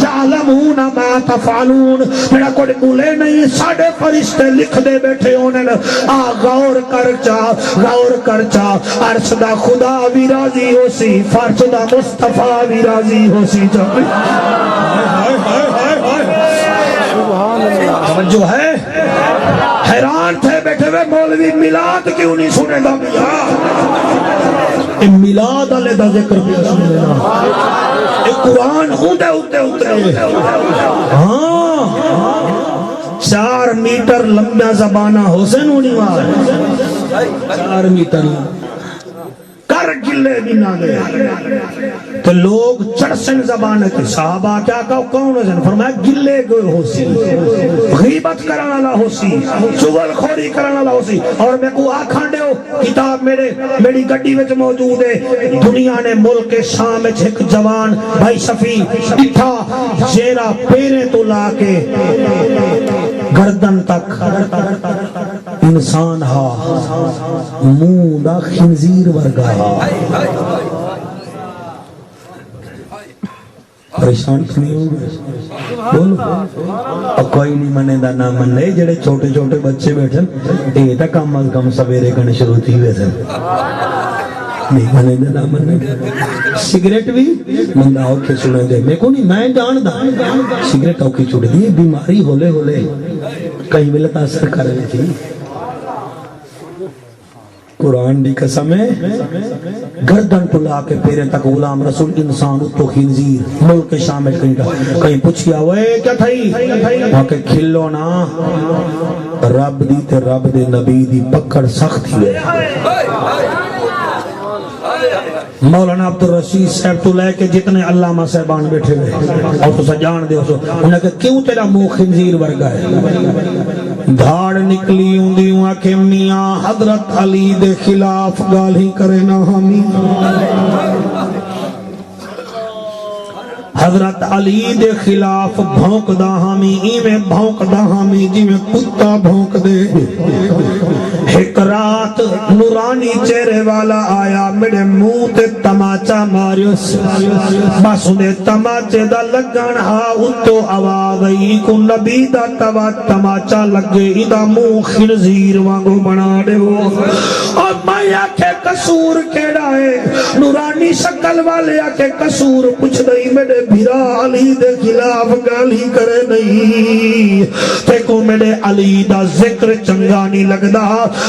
یعلمون ما تفعلون۔ میرا کوئی بولے نہیں، ساڑھے فرشتے لکھ دے بیٹھے ہونے، آ غور کر چا، غور کر چا۔ عرش دا خدا بھی راضی ہو سی، فرش دا مصطفیٰ بھی راضی ہو سی۔ جو ہے حیران تھے بیٹھے ہوئے مولوی میلاد کیوں نہیں سنے گا؟ میلاد والے دا ذکر بھی سنے گا، قرآن ہوتے ہوتے ہوتے ہاں 4 میٹر لمبا زبانہ حسین ہونی وہاں 4 میٹر کر گلے بھی نہ گئے تو لوگ چڑسن زبانہ کے صحابہ کیا کہو کون ہے؟ فرمایا گلے گئے ہو سی، غیبت کرانا لا ہو سی، چغل خوری کرانا لا ہو سی۔ اور میں کو آکھاں دے ہو کتاب میری گڈی وچ موجود ہے، دنیا نے ملک شام وچ ایک جوان بھائی شفیع ڈٹھا جیرا پیرے تو لا کے گردن تک انسان ہا، منہ دا خنزیر ورگا ہا۔ پریشان نہیں ہوگا بولو کوئی نہیں منے دا نہ منے، جڑے چھوٹے چھوٹے بچے بیٹھن اے تا کم از کم سویرے کنے شروع تھی ویسے نہیں منے دا نہ منے۔ سگریٹ بھی بندہ اوکے سنے دے، میں کو نہیں میں جان دا سگریٹ اوکے چھوڑ دی، بیماری ہولے ہولے کہیں ملے تاثر کر رہی تھی۔ قرآن دی قسم ہے گردن ٹلا کے پیرے تک غلام رسول انسان تو خنزیر ملک شام میں کہیں پوچھیا ہوئے کیا تھئی وہاں کہ کھلو نا رب دی تے رب دے نبی دی پکڑ سخت ہی ہے۔ مولانا عبدالرشید صاحب تو لے کے جتنے علامہ صاحبان بیٹھے ہوئے اور تو سجان دے اسو انہیں کہ کیوں تیرا منہ خنزیر ورگا ہے؟ دھاڑ نکلی ہوندیوں آکے میاں حضرت علی دے خلاف گالی کرے نہ ہمی، حضرت علی دے خلاف بھونک دا ہمی، ایمیں بھونک دا ہمی جی میں کتا بھونک دے۔ ایک رات نورانی چہرے والا آیا میرے منہ تے تماچا ماریوس، بس انہیں تماچے دا لگن ہا اتو آواز ای کو نبی دا تماچا لگے ادا منہ خنزیر وانگو بنا دے ہو۔ اور میں آکے قصور کیڑا ہے؟ نورانی شکل والے آکے قصور پوچھ دئی میرے بھیرا علی دے خلاف گالی کرے نہیں، تے کو میرے علی دا ذکر چنگا نہیں لگدا،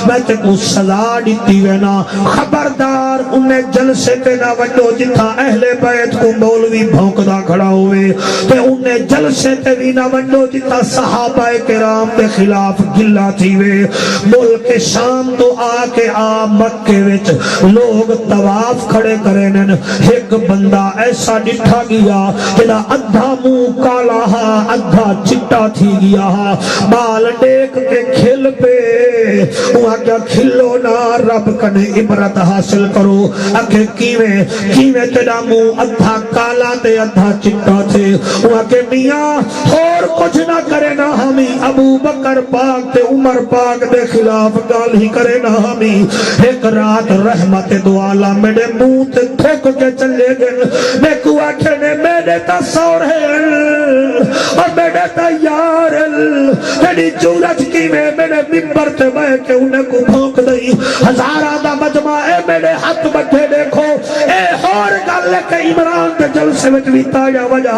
میں تے کو سزا دیتی وینا، خبردار انہیں جلسے تے نہ وڈو جتھا اہل بیت کو مولوی بھونکدا کھڑا ہوئے، تے انہیں جلسے تے بھی نہ وڈو جتھا صحابہ کرام دے خلاف گلہ تھی وے۔ ملک شام تو آ کے آ مکے وچ لوگ طواف کھڑے کرے نن، ایک بندہ ایسا ڈٹھا گیا جدا ادھا منہ کالا ہا ادھا چٹا تھی گیا ہا، بال ڈیک کے کھل پہ وہاں کیا کھلو نا رب کنے عبرت حاصل کرو۔ اکھے کیویں تیرا منہ ادھا کالا تے ادھا چٹا تھے، وہاں کے میاں اور کچھ نہ کرے نہ ہمیں ابو بکر پاک تے عمر پاک دے خلاف گالی کرے نہ ہمیں۔ ایک رات رحمت دو عالم میرے منہ تے تھک کے چلے گئے، میں کو آکھے نے میرے تا سور ہے اور میرے تا یار تیری جورت کی میں میرے ممبر تے بہ کے انہیں کو بھونک دئی، ہزارہ دا مجمع اے میرے ہاتھ بٹھے دیکھو، اے اور گل ملک عمران تے جلسے وچ بھی تاجا وجہ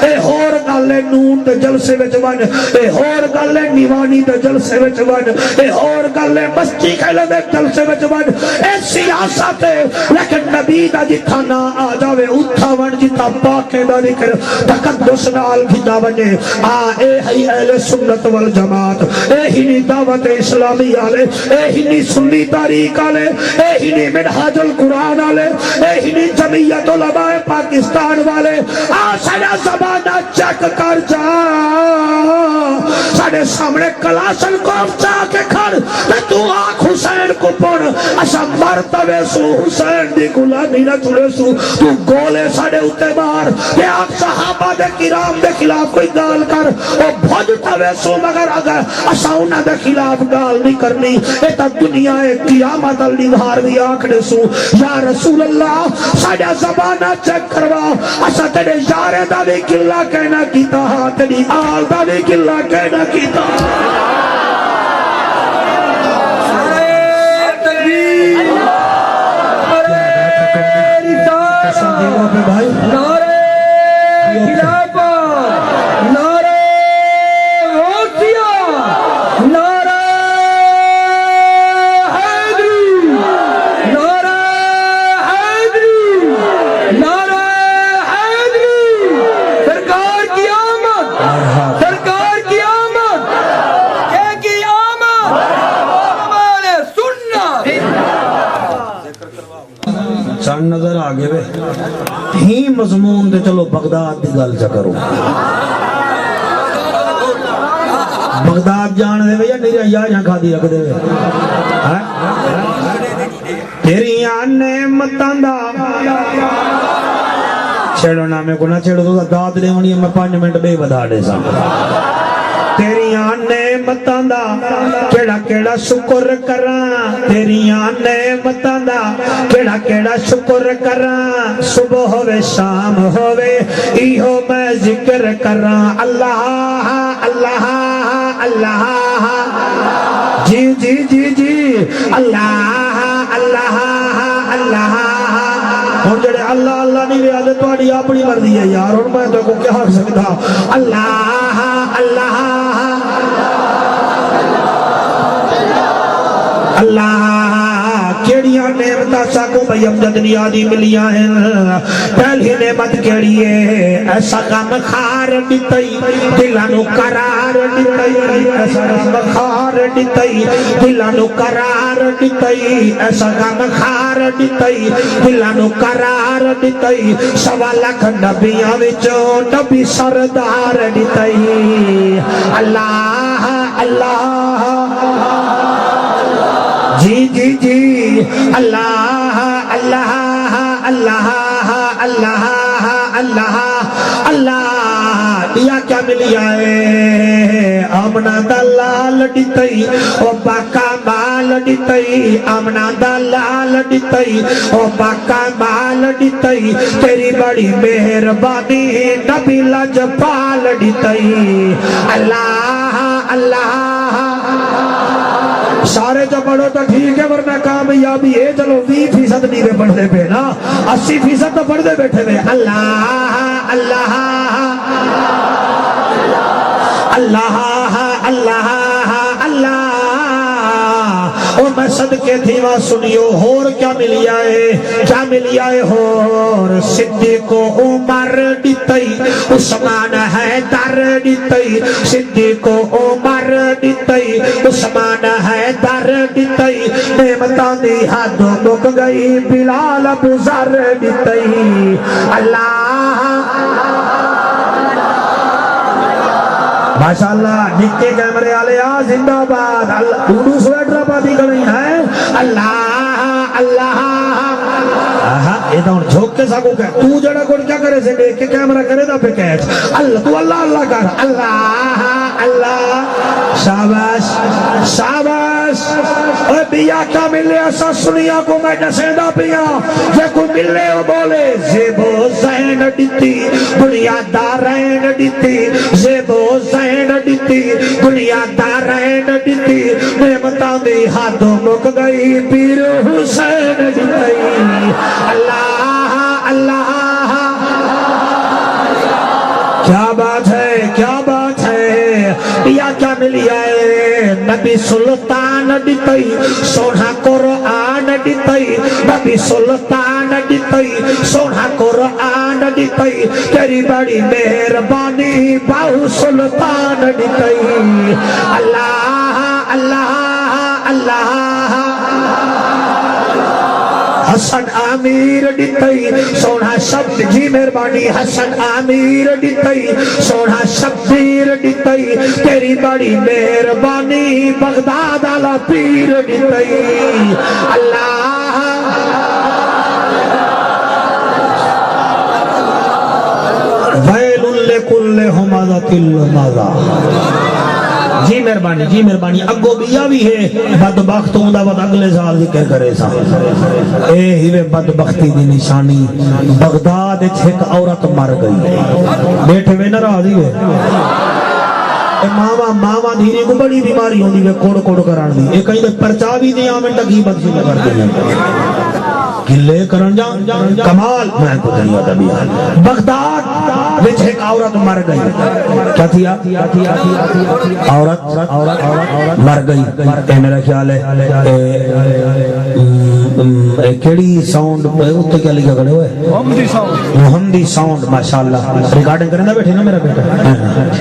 اے ہور گل ہے نون تے جلسے وچ ون اے ہور گل ہے نیوانی تے جلسے وچ ون اے ہور گل ہے مستی کھلے دے جلسے وچ ون اے سیاست ہے لیکن نبی دا جتھا نہ آ جاوے اتھا ون جتھا پاکے دا ذکر تقدس نال کیتا وجے اے ہی اہل سنت والجماعت اے ہی نی دعوت اسلامی والے اے ہی نی سنی تاریخ والے اے ہی نی منہاج القرآن والے اے ہی نی جمعیت علماء پاکستان والے سارا زمانہ چیک کر جا سارے سامنے کلاشن کوف چا کے کھڑ تو آنکھ حسین کو پڑھ اسا مرتبے سو حسین دی غلامی نہ چھڑے سو تو گولے ساڑے اتے مار کہ آپ صحابہ دے کرام دے خلاف کوئی گال کر او بھجتا ویسو مگر اگر اسا انہاں دے خلاف گال نہیں کرنی اے تا دنیا قیامت النہار بھی آنکھنے سو یا رسول اللہ ساڑا زبانہ چیک کروا اسا تیرے یارے دا بھی کلا کہنا کیتا ہاں تیری آل دا بھی کلا کہنا کیتا نظر آگے بے ہی مضمون دے چلو بغداد دی گل چا کرو بغداد جان دے بے یا نہیں رہا یہاں کھا دی رکھ دے بے تیری آنے متاندہ چھیڑو نامے کو نہ چھیڑو تو داد دے ہونی میں 5 منٹ بے بدا دے سا تیری آنے متاندہ کیڑا کیڑا شکر کراں تیری آنے متاندہ کیڑا کیڑا شکر کراں صبح ہوئے شام ہوئے ایہو میں ذکر کراں اللہ اللہ اللہ جی جی جی جی اللہ اللہ اللہ اور جڑے اللہ اللہ نہیں رہا دے تو آڑی اپنی مردی ہے یار اور میں تو کو کیا حق سکتا اللہ اللہ اللہ کیڑیاں نعمتہ ساکو بھئی امجد نیادی ملیاں ہیں پہلی نعمت کیڑی ہے ایسا غم خار دیتائی دلانو قرار دیتائی ایسا غم خار دیتائی دلانو قرار دیتائی ایسا غم خار دیتائی دلانو قرار دیتائی 1.25 لاکھ نبیاں وچوں نبی سردار دیتائی اللہ اللہ جی جی جی اللہ اللہ اللہ اللہ اللہ اللہ دیا کیا ملی آئے آمنا دلال ڈیتائی او باقا مال ڈیتائی آمنا دلال ڈیتائی او باقا مال ڈیتائی تیری بڑی مہربانی نبی لجپال ڈیتائی اللہ اللہ سارے جو پڑھو تو ٹھیک ہے ورنہ کامیابی ہے چلو 20% نہیں بے پڑھ دے پہ نا 80% تو پڑھ دے بیٹھے بے اللہ اللہ اللہ اللہ اللہ او میں صدقے تھیوہ سنیو ہور کیا ملی آئے ہور صدیق و عمر دیتائی عثمان حیدر دیتائی صدیق و عمر دیتائی عثمان حیدر دیتائی نعمتان دی حد مک گئی بلال ابو ذر دیتائی اللہ ماشاءاللہ نکے کیمرے آلے آ زندہ باد اردو سویٹر پاتی کریں ہیں اللہ اللہ یہ تو جھوک کے ساکو کہ تو جڑا کوڑ کیا کرے سے دیکھ کے کیمرہ کرے دا پہ کہت اللہ تو اللہ اللہ کر اللہ اللہ شاباش شاباش اے بیا کیا ملے ایسا سنیا کو میں نسیدہ پیا یہ کو ملے وہ بولے زیبو زین دیتی دنیا دارین دیتی زیبو زین دیتی دنیا دارین دیتی نعمتان دی ہاتھوں مک گئی پیر حسین دیتی اللہ اللہ یا کیا ملی آئے نبی سلطان دیتائی سونا قرآن دیتائی نبی سلطان دیتائی سونا قرآن دیتائی تیری بڑی مہربانی باہو سلطان دیتائی اللہ اللہ اللہ حسن امیر دیتائی سونا شبد جی مہربانی حسن امیر دیتائی سونا شبیر دیتائی تیری بڑی مہربانی بغداد آلا پیر دیتائی اللہ ویل لکل ہمزۃ لمزہ جی مہربانی اگو بیا بھی ہے بدبختوں دا ود اگلے سال ذکر کرے سا اے ہیوے بدبختی دی نشانی بغداد ایک عورت مر گئی بیٹھے وے ناراض ہوئے ماما دھیرے کو بڑی بیماری ہوندی ہے کوڑ کوڑ کران دی اے کہیں دے پرچا بھی دیا میں ٹکی بدسی کر دیا گلے کرن جان کمال میں کو دنیا دا بھی بغداد وچ ایک عورت مر گئی کیا تھیا عورت مر گئی اے میرا خیال ہے کیڑی ساؤنڈ اوتے کیا لکھا کھڑے ہوئے محمدی ساؤنڈ ماشاءاللہ ریکارڈنگ کرنا بیٹھے نا میرا بیٹا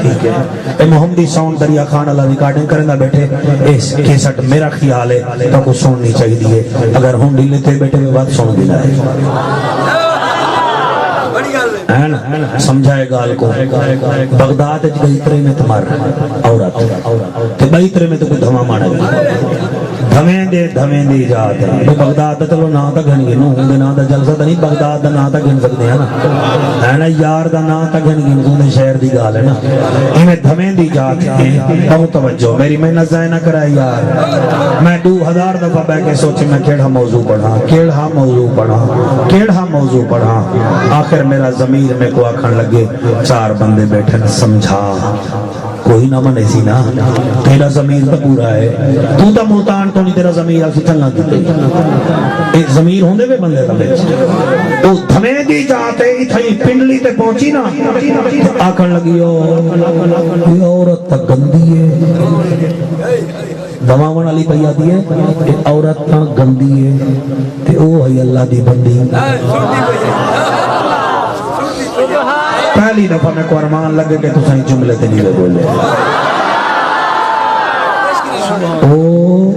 ٹھیک ہے اے محمدی ساؤنڈ دریا خان اللہ ریکارڈنگ کرنا بیٹھے اس کیسٹ میرا خیال ہے تو کچھ سننی چاہیے اگر ہم ڈیلے تھے بیٹھے میں بات سن دینا ہے سمجھائے گال کو بغداد گئی ترے میں تمہار عورت تے بھائی ترے میں تو کوئی دھما مانا گئی دھمیں دے جات ہے بغداد دا چلو نا تا گھن گئے نو دے نا تا جلسہ تا نہیں بغداد دا نا تا گھن سکتے ہیں نا یار دا نا تا گھن گئے نو شہر دی گال ہے نا انہیں دھمیں دی جات ہے کہوں توجہ میری محنت ضائع نہ کرائے یار میں 2000 دفعہ بے کے سوچے میں کیڑا موضوع پڑھا آخر میرا ضمیر میں کو آکھن لگے 4 بندے بیٹھے سمجھا کوئی نہ منے سی نا تیرا ضمیر تو پورا ہے تو تا ملتان تو نہیں تیرا ضمیر آسی چلنا دیتے ایک ضمیر ہوندے بے بندے تا بیچ تو دھمیں دی جاتے اتھائی پنڈلی تے پہنچی نا آکھن لگی یہ عورت تا گندی ہے دماغن علی پہی آتی ہے کہ عورت تا گندی ہے تے او ہے اللہ دی بندی پہلی دفعہ میں کو ارمان لگے کہ تو سائیں جملے تے نہیں بولے او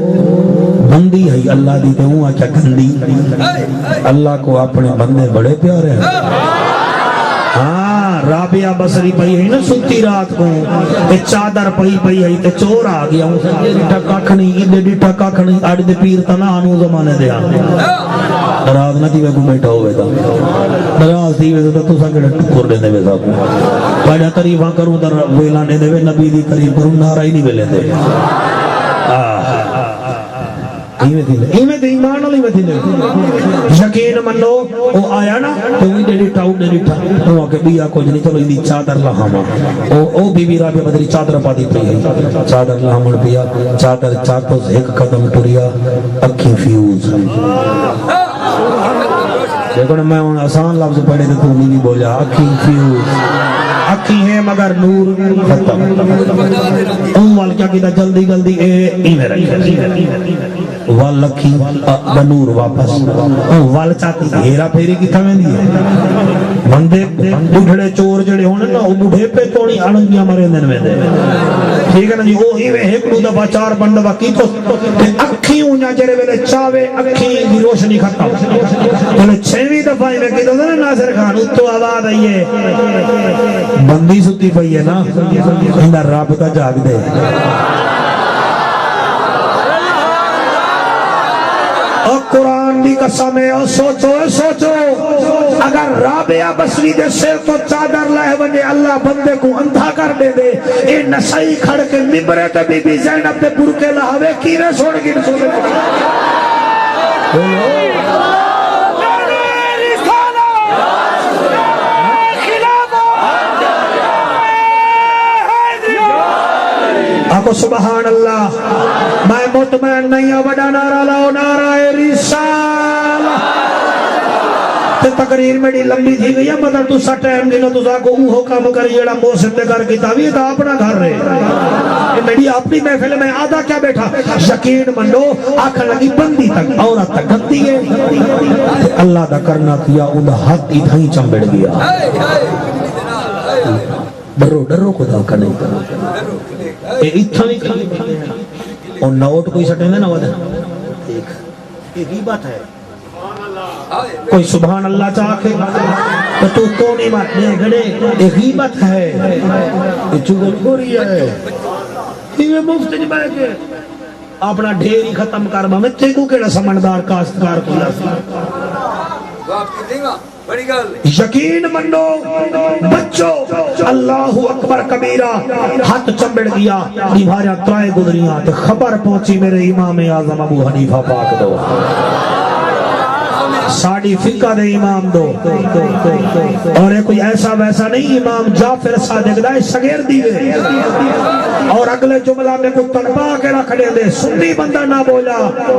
بندی ہے اللہ دی تے ہوں آچا گندی اللہ کو اپنے بندے بڑے پیارے ہیں ہاں رابعہ بصری پئی ہے نا ستی رات کو تے چادر پئی ہے تے چور آ گیا ہوں ڈیٹا کاکھ نہیں اڑ دے پیر تا نہ آنو زمانے دے آ راز نہ دیوے کو بیٹھا ہوئے تھا راز دیوے تو سا کڑا ٹکر دے دے ویسا کو پہلے قریباں کروں در ویلانے دے نبی دی قریب کروں نارا ہی نہیں ویلے دے ایمیں دے ایمان علی میں دے یقین منو او آیا نا تو ہی ڈیٹا او آکے بیا کو جنی چلو اندی چادر لہاما او بی بی رابع بدری چادر پا دی پی ہے چادر لہامن پیا چادر چاکوز ایک قدم ٹوریا اکھی فیوز لیکن میں ان آسان لفظ پڑھے تو تو نہیں بولا اکھی فیوز اکھی ہیں مگر نور ختم وال کیا کیتا جلدی ایمیں رکھی وال لکھی بنور واپس وال چاہتی ہیرا پھیری کی تھا میں نہیں بندے بڑھڑے چور جڑے ہونے نا وہ بڑھے پہ توڑی آڑنگیاں مرے دن میں دے ٹھیک ہے نا جی وہ ہی میں ایک دو دفعہ 4 بند باقی تو اکھی اونیا جڑے ویلے چاوے اکھی دی روشنی ختم بولے 6ویں دفعہ میں کہتا تھا نا ناصر خان اتو آواز آئیے بندی ستی پئی ہے نا اندر رابطہ جاگ دے اور قرآن دی قسم ہے اور سوچو اگر رابعہ بصری دے سر تو چادر لائے بنے اللہ بندے کو اندھا کر دے دے اے نسائی کھڑ کے ممبرے تے بی بی زینب دے برکے لہوے کیرے چھوڑ گی رسول آکو سبحان اللہ میں مطمئن نہیں ہوں بڑا نعرہ لاؤ نعرہ رسالہ تے تقریر میری لمبی تھی گئی ہے مطلب تو سا ٹائم دینا تو سا کو اوہو کام کری جڑا موسم دے کر کتابی ہے تو اپنا گھر رہے میری اپنی محفل میں آدھا کیا بیٹھا یقین منو آنکھ لگی بندی تک عورت تک گتی ہے اللہ دا کرنا کیا ان ہاتھ ادھائی چمبڑ گیا ڈرو ڈرو خدا کا نہیں کرو اے اتھا نہیں کرو اور نوٹ کوئی سٹیں دے نہ ودا یہ غیبت ہے کوئی سبحان اللہ چاہے تو کونے بات دے گڑے یہ غیبت ہے یہ چگل گوری ہے یہ مفت نہیں بائے کے اپنا ڈھیر ہی ختم کر با میں تے کو کیڑا سمندار کاشتکار کیا یقین منو بچو اللہ اکبر کبیرہ ہاتھ چمبڑ گیا دیواریں ترائے گزریاں تے خبر پہنچی میرے امام اعظم ابو حنیفہ پاک دو ساڑی فقہ دے امام دو اور کوئی ایسا ویسا نہیں امام جعفر صادق دائے شگیر دیوے اور اگلے جملہ میں کو تڑپا کے رکھ دے سنی بندہ نہ بولا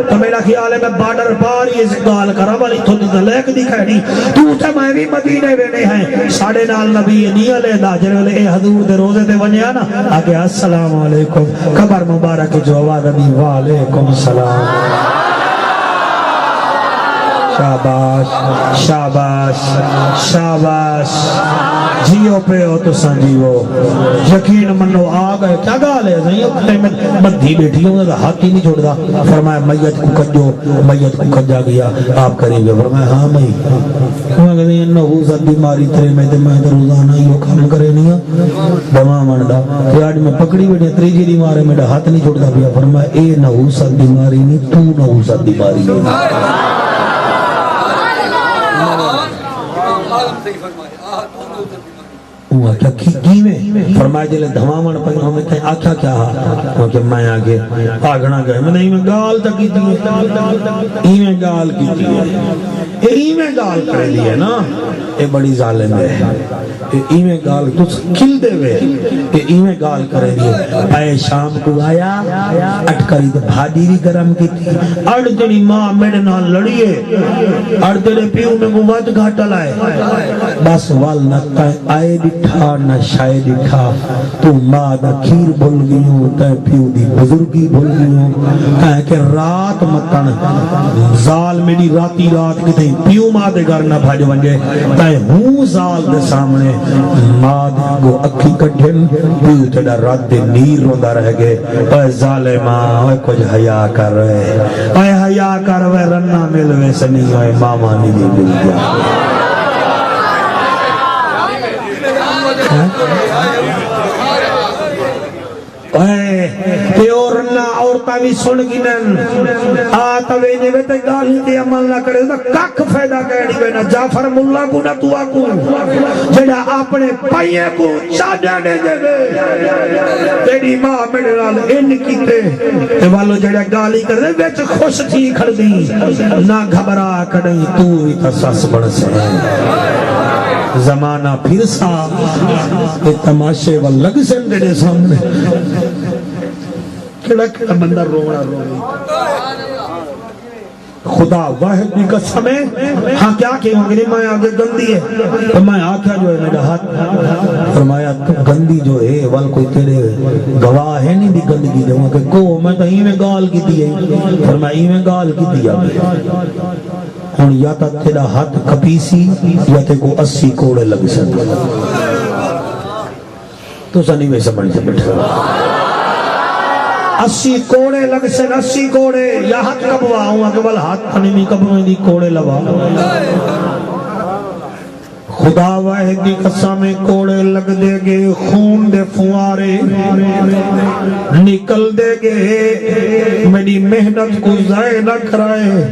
تو میرا خیال ہے میں بارڈر پاری اس گال کرا والی تھوڑی دلیک دکھائے نہیں تو تے میں بھی مدینے وینے ہیں ساڑھے نال نبی نیہ لے دا جنہوں لے اے حضور دے روزے دے ونیا نا آگے السلام علیکم قبر مبارک جو آواز ابھی وعلیکم السلام شاباش شاباش شاباش جیو پہ ہو تو سنجیو یقین منو آگئے کیا گال ہے زہیں اکھتے میں بدھی بیٹھی ہوں گا ہاتھ ہی نہیں چھوڑ دا فرمایا میت کو کجو میت کو کجا گیا آپ کریں گے فرمایا ہاں میں کہتے ہیں نحوست بیماری ترے میں روزانہ ہی وہ کام کرے نہیں دماغ منڈا کہ آج میں پکڑی بیٹھے تریجی دی مارے میرا ہاتھ نہیں چھوڑ دا بیا فرمایا اے نحوست بیماری نہیں تو نحوست بیماری نہیں فرمایا جلے دھوامن پہ ہمیں کہیں آکھا کیا ہاں کہ میں آگے آگنا گئے میں نہیں میں گال تک کی تھی ایمیں گال کی تھی ایمیں گال کرے لیے نا اے بڑی ظالم ہے ایمیں گال تو کھل دے وے کہ ایمیں گال کرے لیے اے شام کو آیا اٹکری تو بھاجی بھی گرم کی تھی اڑ تیری ماں میرے نال لڑیے اڑ تیرے پیو میں موت گھاٹا لائے بس وال نہ آئے دکھا نہ شاید دکھا تو ماں دا کھیر بھول گئی ہوں تے پیو دی بزرگی بھول گئی ہوں کہیں کہ رات مکن زال میری راتی رات کی تھی پیو ماں دے گھر نہ بھاج ونجے تے ہوں زال دے سامنے ماں دے گو اکھی کٹھن پیو تیڑا رات دے نیر روندہ رہ گئے اے ظالماں اے کچھ حیاء کر رہے اے حیاء کر رہے رنہ ملوے سے نہیں ہوئے ماما نہیں مل گیا پیورنا عورتہ بھی سن گنن آتوے جوے تے گالی تے عمل نہ کرے تو کک فیدہ کہڑی بینا جعفر ملا کو نہ تو آکو جڑا اپنے پائیے کو چاڑنے دے تیری ماں میرے نال ان کیتے تے والو جڑا گالی کر دے وچ خوش تھی کھڑ دی نہ گھبرا کڑی تو ہی تا سس بڑھ سے زمانہ پھر سا کہ تماشے واللگ سے میرے سامنے کڑا کڑا بندہ روڑا خدا واحد بھی قسم ہے ہاں کیا کہ میں آگے گندی ہے تو میں آکھا جو ہے میرا ہاتھ فرمایا گندی جو ہے وال کوئی تیرے گواہ ہے نہیں دی گندگی دے وہاں کہ کو میں تو ہی میں گال کی دی فرمایا ہی میں گال کی دیا ہون یا تا تیرا ہاتھ کپیسی یا تے کو 80 کوڑے لگ سکتے تو سنی میں سمجھ سے بیٹھا 80 کوڑے لگ سے 80 کوڑے یا ہاتھ کبوا ہوں کہ بل ہاتھ پھنی کبوا دی کوڑے لگا خدا واحد دی قسم کوڑے لگ دے گے خون دے فوارے نکل دے گے میری محنت کو ضائع نہ کرائے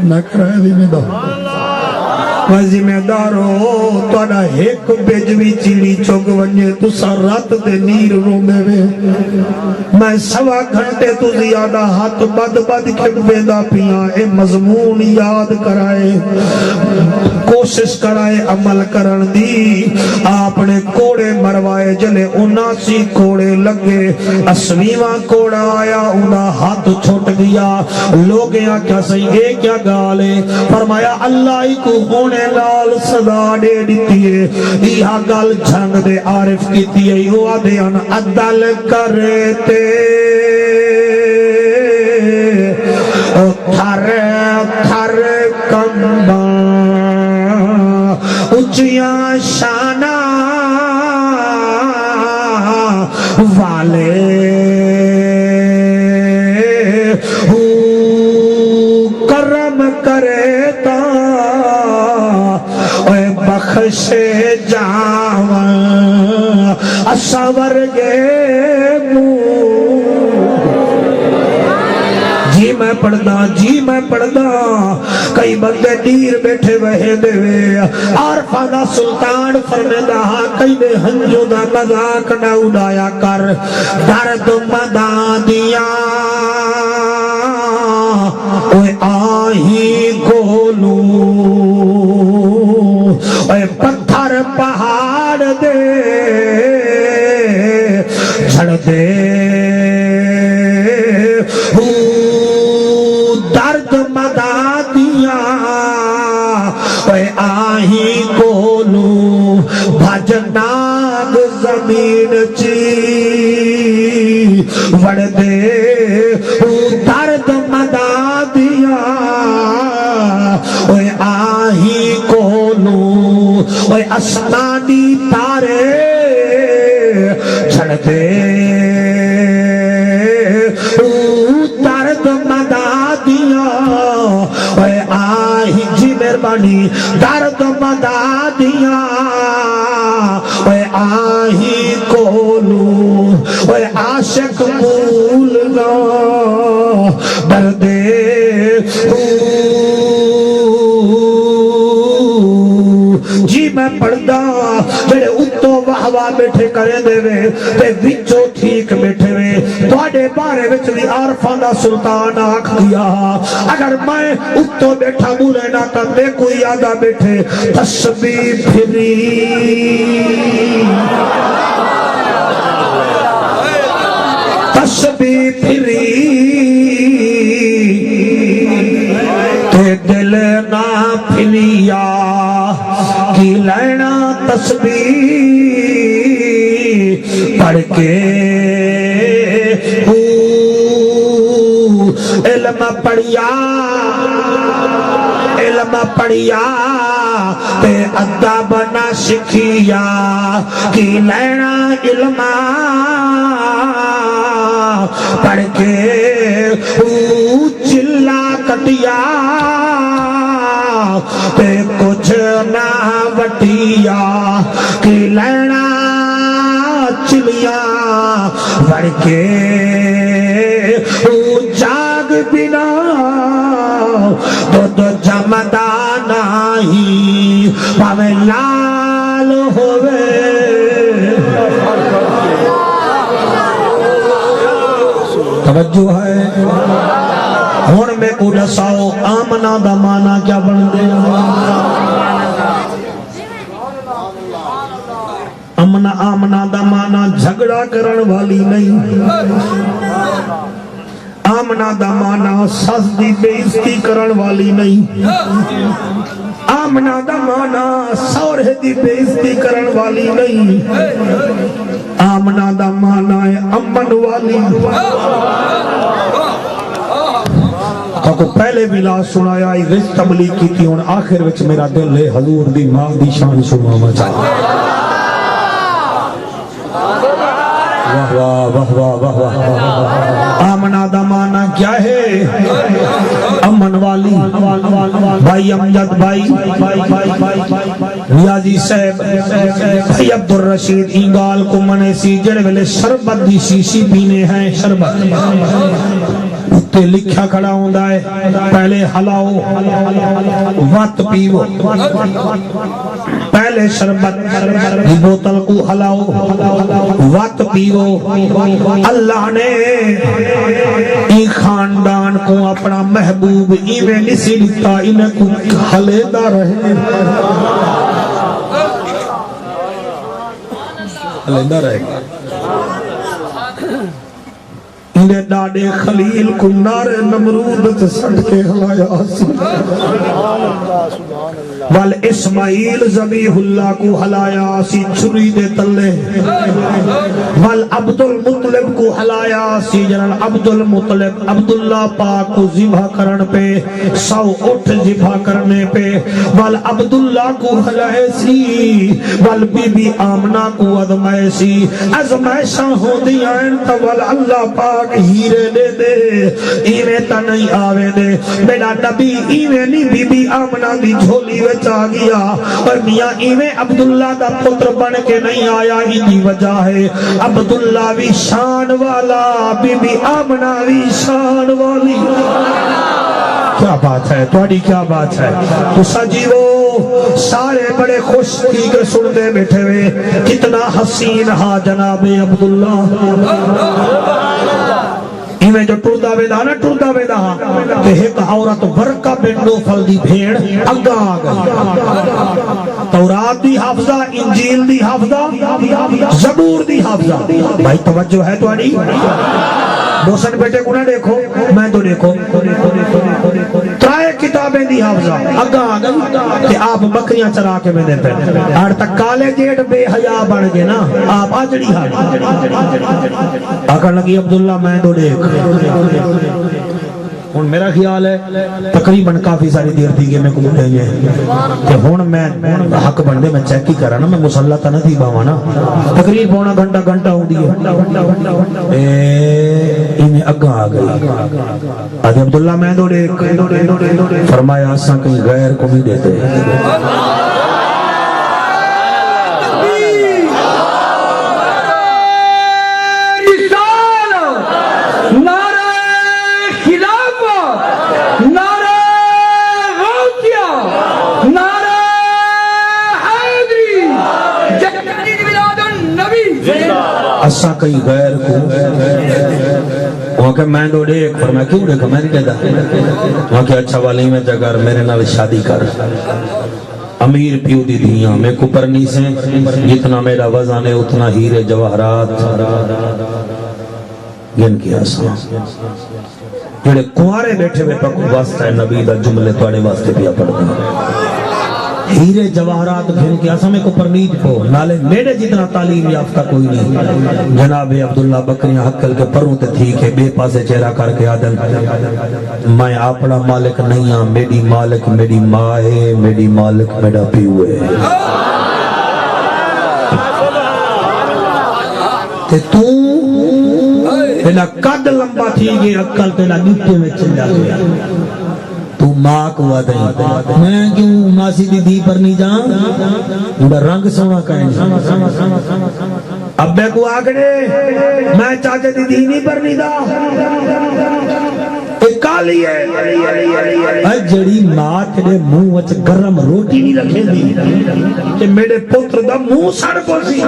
نہ کرائے ذمہ دار ذمہ دار ہو تھوڑا ایک بجوی چیڑی چوک ونجے تو رات دے نیر روندے وے میں سوا گھنٹے تو زیادہ ہاتھ بد بد کھڑے دا پیاں اے مضمون یاد کرائے کوشش کرائے عمل کرن دی آپ نے کوڑے مروائے جلے 79 کوڑے لگے 80واں کوڑا آیا انہا ہاتھ چھوٹ گیا لوگ کیا صحیح اے کیا گالے فرمایا اللہ ہی کو ہونے نے لال صدا دے دیتی ہے یہ گل جھنگ دے عارف کیتی ہے یو آدھے ان عدل کرتے تھر تھر کمبا اچیاں شانہ والے کرم کرے تا اے بخشے جاواں اسور گے جی میں پڑھدا کئی بندے دیر بیٹھے وہے دے عارفہ دا سلطان فرمیدا کئی دے ہنجو دا مذاق نہ اڑایا کر درد مداں دیاں اوے آہی گولو اوے پتھر پہاڑ دے جھڑ دے درد مدا دیا آہی کولو بھجناگ زمین چی وڑ دے درد مدا دیا آہی کولو آسمانی تارے چھڑ دے درد مدا دیا آہی جی مہربانی درد مدا دیا آہی کولو عاشق بھولنا دردے جی میں پڑھدا جڑے اتو واہ بیٹھے کرے دے وے تے وچوں ٹھیک بیٹھے وے تواڈے بارے وچ بھی عارفاں دا سلطان آکھ دیا اگر میں اتو بیٹھا بولے نہ تے میں کوئی آدھا بیٹھے تسبیح پھری تسبیح پھری تے دل نہ پھریا کی لینا تسبیح پڑھ کے علم پڑھیا تے ادب نہ سکھیا کی لینا علم پڑھ کے چلا کٹیا تے کچھ نہ وٹیا کی لینا چلیا وڑ کے جاگ بنا دو جمدا نہیں پاوے لال ہوئے توجہ ہے ہون میں کو دساؤ آمنہ دا معنی کیا بن دے آمنہ دا معنی جھگڑا کرن والی نہیں آمنہ دا معنی سس دی بے عزتی کرن والی نہیں آمنہ دا معنی سورہ دی بے عزتی کرن والی نہیں آمنہ دا معنی امن والی کو پہلے بھی لا سنایا رزق تبلیغ کی تھی اور آخر وچ میرا دل ہے حضور دی ماں دی شان سناوا چاہیے واہ واہ واہ واہ واہ آمنہ دا معنی کیا ہے امن والی بھائی امجد بھائی نیازی صاحب بھائی عبدالرشید انگال کو منے سی جڑے ویلے شربت دی شیشی پینے ہیں شربت تے لکھا کھڑا ہوندا ہے پہلے ہلاؤ وقت پیو پہلے شربت دی بوتل کو ہلاؤ وقت پیو اللہ نے ای خاندان کو اپنا محبوب ایویں نسی لکھتا انہیں کو ہلیدہ رہے ہلیدہ رہے انہیں ڈاڑے خلیل کو نار نمرود سے سڑ کے ہلایا وال اسماعیل ذبیح اللہ کو ہلایا سی چھری دے تلے وال عبد المطلب کو ہلایا سی جنرل عبد المطلب عبداللہ پاک کو ذبح کرن پہ 100 اٹھ ذبح کرنے پہ وال عبداللہ کو ہلائے سی وال بی بی آمنہ کو ادمائے سی ازمائشاں ہو دیاں تا وال اللہ پاک ہیرے دے دے ایویں تا نہیں آوے دے میرا نبی ایویں نہیں بی بی آمنہ دی جھولی وچ آ گیا اور میاں ایویں عبداللہ دا پتر بن کے نہیں آیا ہی دی وجہ ہے عبداللہ بھی شان والا بی بی آمنہ بھی شان والی کیا بات ہے تھوڑی کیا بات ہے تو سجیو سارے بڑے خوش تھی کہ سنتے بیٹھے ہوئے کتنا حسین ہا جناب عبداللہ ایویں جو ٹردہ ویدہ نا ٹردہ ویدہ کہ ایک عورت ورقہ بن نوفل دی بھیڑ اگا آگا تورات دی حافظہ انجیل دی حافظہ زبور دی حافظہ بھائی توجہ ہے تو آنی موسن بیٹے کو نہ دیکھو میں تو دیکھو ترائے کتابیں دی حافظہ اگا آگا کہ آپ بکریاں چرا کے میں دے پہ اور تک کالے جیٹ بے حیاء بڑھ گئے نا آپ آجڑی آکر لگی عبداللہ میں تو دیکھ ہون میرا خیال ہے تقریباً کافی ساری دیر دی گئے میں کو بڑھیں گے کہ ہون میں حق بندے میں چیک ہی کر رہا نا میں مسلح تا نہیں باوا نا تقریب پونا گھنٹہ ہوں دیئے انہیں اگا آگئی آدھی عبداللہ میں دو دیکھ فرمایا آساں کہیں غیر کو بھی دیتے اساں کئی غیر کو وہاں کہ میں دو دیکھ فرمایا کیوں دیکھا میں نہیں کہتا وہاں کہ اچھا والی میں جگر میرے نال شادی کر امیر پیو دی دھیاں میں کو پرنی سے جتنا میرا وزن ہے اتنا ہیرے جواہرات گن کیا ساں جڑے کنوارے بیٹھے ہوئے پاکو واسطہ ہے نبی دا جملے توڑے واسطے پیا پڑھتے ہیں ہیرے جواہرات گھن کے اسمیں کو پرنیج کو نالے میرے جتنا تعلیم یافتہ کوئی نہیں جناب عبداللہ بکریاں حقل کے پروں تے تھی کہ بے پاسے چہرہ کر کے آدن میں اپنا مالک نہیں ہاں میری مالک میری ماں ہے میری مالک میرا پیو ہے تے تو تینا قد لمبا تھی گئے عقل تینا نٹے میں چل جا گیا تو ماں کو آدھیں میں کیوں ماسی دی دی پر نہیں جاؤں انہا رنگ سونا کہیں ابے کو آگڑے میں چاچے دی دی نہیں پر نہیں دا ایک کالی ہے جڑی ماں تیرے منہ وچ گرم روٹی نہیں رکھے دی کہ میرے پتر دا منہ سڑ پوسی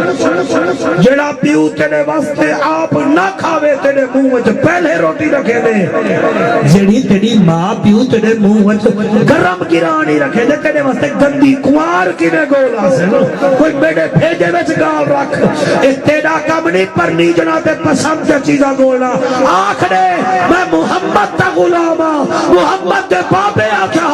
جڑا پیو تیرے واسطے آپ نہ کھاوے تیرے منہ وچ پہلے روٹی رکھے دے جڑی تیری ماں پیو تیرے منہ وچ گرم گرانی رکھے دے تیرے واسطے گندی کوار کنے گولا سے کوئی میرے بھیجے وچ گال رکھ تیرا کم نہیں پرنی جنا تے پسند سے چیزاں گولا آخرے میں محمد تا غلامہ محمد دے بابے آکھا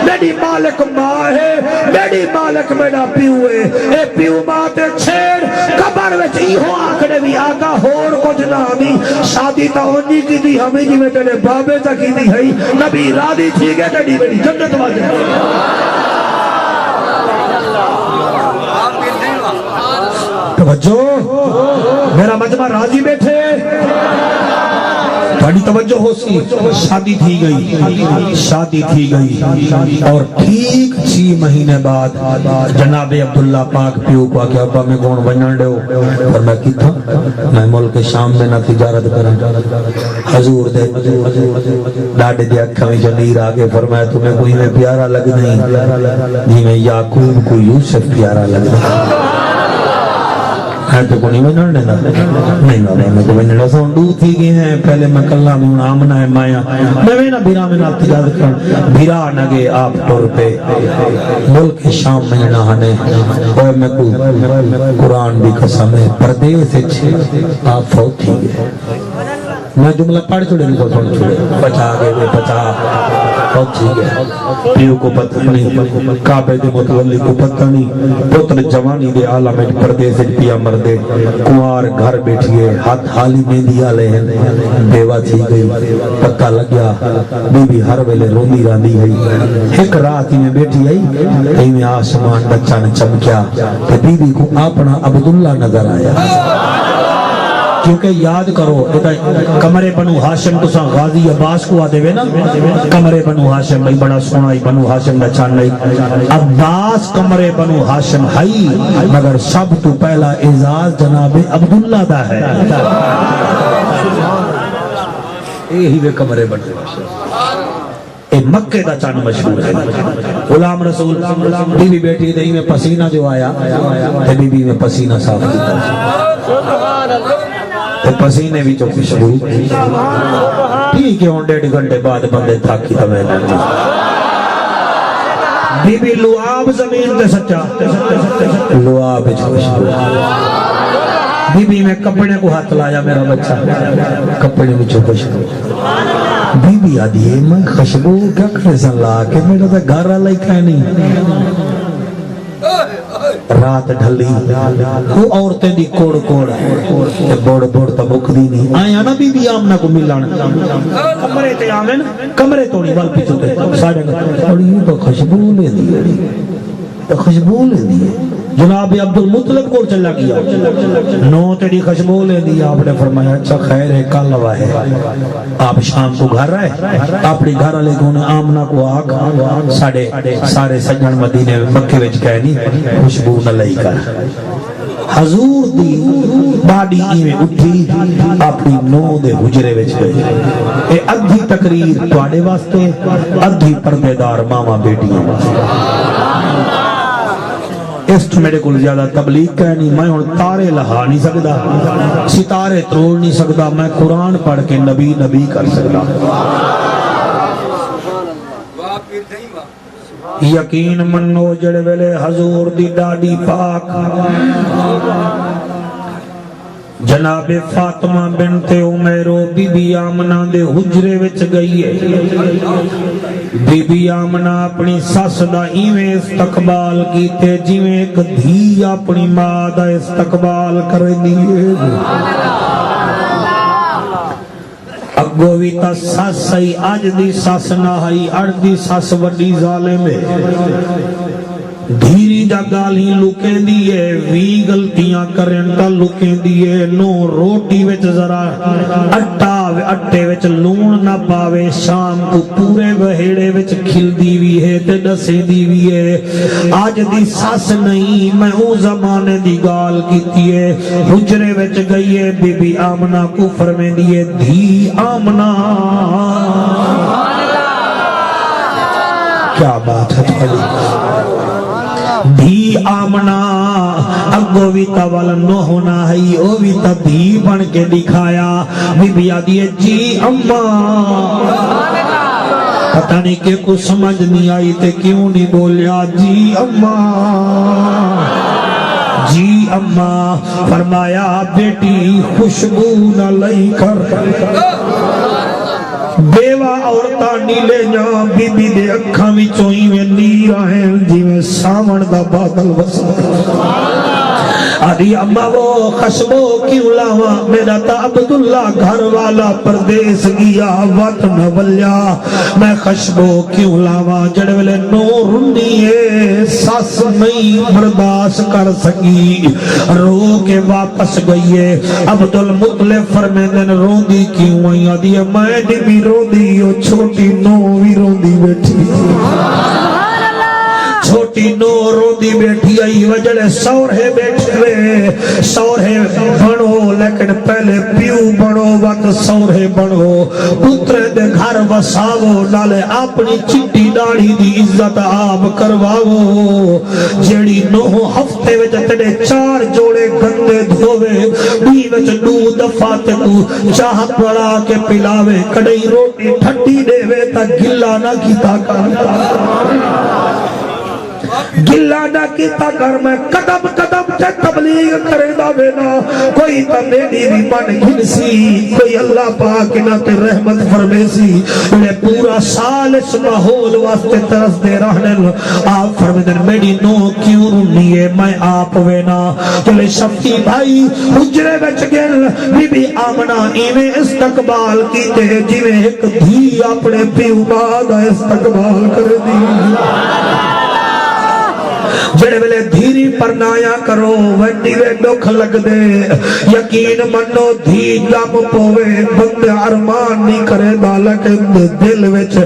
میری مالک ماں ہے میری مالک میرا پیو ہے اے پیو ماں تے چھیڑ قبر وچ ہو آکھڑے بھی آقا ہور کچھ نہ ہمیں شادی تا ہونی کی دی ہمیں جی میں تیرے بابے تا کی دی ہے نبی راضی تھی گئے تیری میری جنت واجہ توجہ میرا مجمع راضی بیٹھے بڑی توجہ ہو سی شادی تھی گئی اور ٹھیک 6 مہینے بعد جناب عبداللہ پاک پیو کو آکے ابا میں کون بنن دے اور میں کتا میں ملک شام میں نہ تجارت کریں حضور دے ڈاڑے دے اکھا میں جو نیر آگے فرمایا تمہیں کوئی میں پیارا لگ نہیں جی میں یعقوب کو یوسف پیارا لگ نہیں ہے تو کو نہیں بنن دینا نہیں میں کو بنن دینا ساؤں دو تھی گئے ہیں پہلے میں کلہ میں آمنہ ہے مایا میں نا بیرا میں نال تجارت کر بیرا نگے آپ طور پہ ملک شام میں نہانے اور میں کو قرآن بھی قسم ہے پردے سے چھے آپ فوت تھی گئے میں جملہ پڑھ چھوڑے نہیں کو سن چھوڑے بچا گئے بچا پیو کو پتہ نہیں، کعبے دے متولی کو پتہ نہیں، پتر جوانی دے عالم وچ پردیس وچ پیا مردے، کنوار گھر بیٹھیے ہاتھ حالی مہندی آلے ہیں، بیوہ تھی گئی، پتہ لگیا بی بی ہر ویلے روندی راندی ہے، ایک رات ہی میں بیٹھی آئی، کہیں میں آسمان بچہ نے چمکیا کہ بی بی کو اپنا عبداللہ نظر آیا۔ کیونکہ یاد کرو کمرے بنو ہاشم تو ساں غازی عباس کو آدھے وے نا، کمرے بنو ہاشم بھائی بڑا سونا ہی بنو ہاشم دا چان نہیں، عباس کمرے بنو ہاشم ہائی مگر سب تو پہلا اعزاز جناب عبداللہ دا ہے، یہی وے کمرے بنو ہاشم، مکہ دا چان مشہور ہے۔ غلام رسول بی بی بیٹھی دہی میں پسینہ جو آیا بی بی میں پسینہ صاف کیتا، پسینے بھی جو خوشبو ٹھیک ہے، 1.5 گھنٹے بعد بندے تھاکی تمہیں نہیں، بی بی لعاب زمین تے سچا، لعاب جو خوشبو، بی بی میں کپڑے کو ہاتھ لایا میرا بچہ، کپڑے میں جو خوشبو، بی بی آدھی ہے میں خوشبو کیا کرے سن لا کہ میرا تا گھر آلائی کھائے نہیں، رات ڈھلی وہ عورتیں دی کوڑ کوڑ بوڑ بوڑ تا بک دی نہیں آیا نا بی بی آمنہ کو ملان کمرے تے آمن کمرے توڑی وال پیچھو تے ساڑھے اور یہ تو خوشبو لے دیئے تو خوشبو لے دیئے جناب عبدالمطلب کو چلا گیا، نو تیری خوشبو لے دیا، آپ نے فرمایا اچھا خیر ہے کل لوا ہے، آپ شام کو گھر رہے، اپنی گھر علیہ کو آمنہ کو آگ سارے سجن مدینے مکہ وچ کہنی خوشبو نہ لئی کر، حضور دی باڈی ایویں اٹھی اپنی نو دے حجرے وچ گئی، اے ادھی تقریر تواڈے واسطے، ادھی پردے دار ماما بیٹیاں واسطے۔ اس تو میرے کو زیادہ تبلیغ کہنی، میں ہن تارے لہا نہیں سکدا، ستارے تروڑ نہیں سکدا، میں قرآن پڑھ کے نبی نبی کر سکدا۔ یقین منو جڑے ویلے حضور دی ڈاڈی پاک جناب فاطمہ بنت عمیرو بی بی آمنہ دے حجرے وچ گئی ہے، بی بی آمنہ اپنی ساس دا ایویں استقبال کیتے جویں ایک دھی اپنی ماں دا استقبال کر دیئے، اگو بھی تا ساس سئی آج دی ساس نہ ہائی، اڑ دی ساس وڈی ظالم ہے، دھیری جا گالی لکیں دیئے، وی غلطیاں کرن تا لکیں دیئے، نو روٹی وچ ذرا اٹے وچ لون نہ پاوے، شام کو پورے بہیڑے وچ کھل دیوی ہے تے ڈسے دیوی ہے، آج دی ساس نہیں میں او زمانے دی گال کیتی ہے، حجرے وچ گئی ہے بی بی آمنہ کو فرمے دیئے دھی آمنہ، کیا بات ہے تھوڑی دھی آمنہ اگو بھی تا والا نو ہونا ہے، او بھی تا دھی بن کے دکھایا، بی بی آدھی ہے جی اماں، پتہ نہیں کہ کچھ سمجھ نہیں آئی تے کیوں نہیں بولیا جی اماں، جی اماں، فرمایا بیٹی خوشبو نہ لئی کر، بیوہ عورتاں نیلے جاں بی بی دے اکھاں میں چوئیں میں نیر آئیں جی میں ساون دا بادل وسا، آدھی اماں وہ خشبو کیوں لاوا، میرا تا عبداللہ گھر والا پردیس گیا وطن ولیا، میں خشبو کیوں لاوا، جڑولے نور رنیے ساس نہیں برداشت کر سکی، رو کے واپس گئیے، عبدالمطلب فرمیدن رو دی کیوں آئی، آدھی میں دی بھی رو دی، چھوٹی نو بھی رو دی بیٹھی، چھوٹی نو رو دی بیٹھی آئی، وجڑے سورے بیٹھے، سورے بنو لیکن پہلے پیو بنو وقت سورے بنو، پتر دے گھر وساو نالے اپنی چٹی ڈاڑی دی عزت آپ کرواو، جیڑی 9 ہفتے وچ تیرے 4 جوڑے گندے دھوے، بھی وچ 2 دفعہ تے تو چاہ پڑا کے پلاوے، کڑی روٹی ٹھٹی دے وے تا گلا نہ کیتا کر، گلا نہ کیتا کر میں قدم قدم تے تبلیغ کردا وینا کوئی تے میری بھی من گھنسی کوئی اللہ پاک نہ تے رحمت فرمیسی انہیں پورا سال اس ماحول واسطے ترس دے رہنے آپ فرمیدن میری نو کیوں رونیے میں آپ وینا چلے شفی بھائی حجرے بچ گل بی بی آمنہ ایویں استقبال کیتے جویں ایک دھی اپنے پیو بعد استقبال کر دی جڑے ویلے دھیری پرنایا کرو وڈی وے دکھ لگ دے یقین منو دھی جم پوے بندے ارمان نہیں کرے بالک دل وچ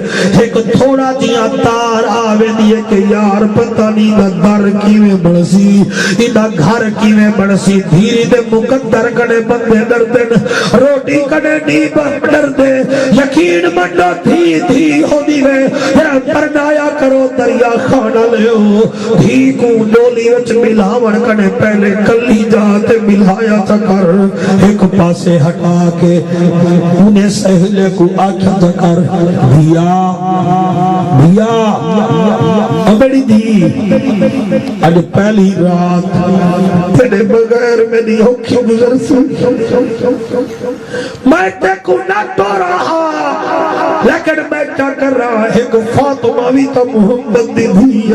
ایک تھوڑا جیا تار آوے دیئے کہ یار پتہ نہیں دا در کیویں بڑسی دا گھر کیویں بڑسی دھیری دے مقدر کنے بندے دردن روٹی کنے نہیں ڈردے یقین منو دھی دھی ہو دیوے پرنایا کرو دریا خانہ لیو دھی کو ڈولی وچ ملاوڑ کنے پہلے کلی جاتے ملایا چکر ایک پاسے ہٹا کے انہیں سہلے کو آکھا چکر بھیا بڑی دی اج پہلی رات تیرے بغیر میں نہیں ہو کیوں گزر سکتا میں تے کو نہ تو رہا لیکن میں کیا کر رہا ایک فاطمہ بھی تو محمد دی دھی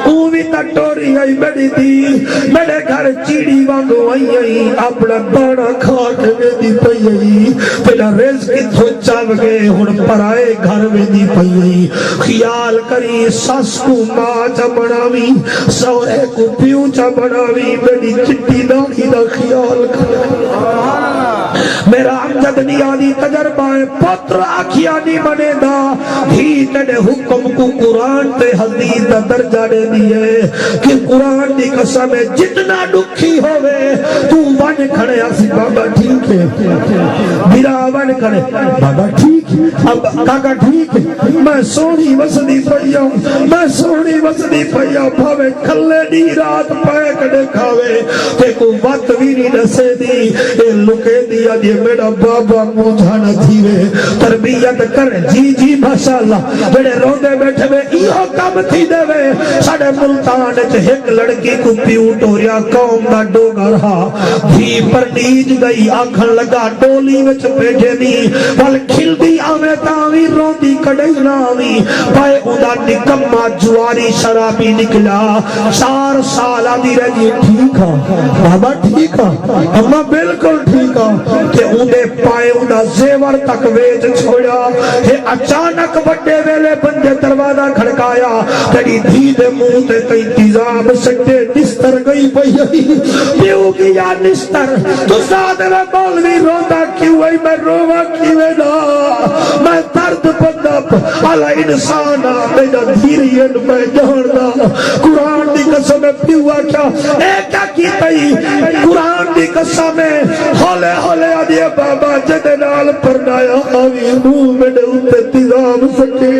اووی تا ٹوری آئی بڑی دی میرے گھر چیڑی وانگو آئی اپنا دانا کھا کے ویدی پئی آئی تیرا رزق تھوچا وگے ہن پرائے گھر ویدی پئی آئی خیال کری ساس کو ماں چا بناوی سورے کو پیو چا بناوی بڑی چٹی داڑھی دا خیال کری میرا امجد نیانی تجربہ پتر آکھیا نہیں بنے دا ہی تیرے حکم کو قرآن تے حدیث دا درجہ دے دیئے کہ قرآن دی قسم جتنا دکھی ہوئے تو ون کھڑے آسی بابا ٹھیک ہے میرا ون کھڑے بابا ٹھیک اب کاکا ٹھیک میں سونی وسدی پیا میں سونی وسدی پیا بھاوے کھلے دی رات پائے کڑے کھاوے تے کو وقت بھی نہیں نسے دی اے لکے دیا دی میرا بابا مجھا نہ تھیوے تربیت کر جی جی ماشاءاللہ بڑے روندے بیٹھے میں ایہو کم تھی دے وے ساڑے ملتان چھ ایک لڑکی کو پیو ٹوریا قوم دا ڈوگا رہا بھی پر نیج گئی آکھن لگا ڈولی وچ بیٹھے نہیں بل کھل دی آوے تاوی روندی کڑی ناوی پائے ادا نکمہ جواری شرابی نکلا 4 سال آدھی رہی ٹھیک بابا ٹھیک اما بالکل ٹھیک کہ انہیں پائے ادا زیور تک ویج چھوڑا ہے اچانک بڑے ویلے بندے دروازہ کھڑکایا تیری دھی دے منہ تے کئی تیزاب سکتے نستر گئی پئی پیو گیا نستر تو ساتھ میں مولوی روتا کیوں ہے میں روا کیوں ہے نا میں درد بندب علی انسانا میرا دھیرین میں جاننا قرآن دی قسم پیو کیا اے کیا کی تئی قرآن دی قسم ہولے ہولے آدھے بابا جدے نال پرنایا آوی منہ میں ڈھوتے تیزاب سکتے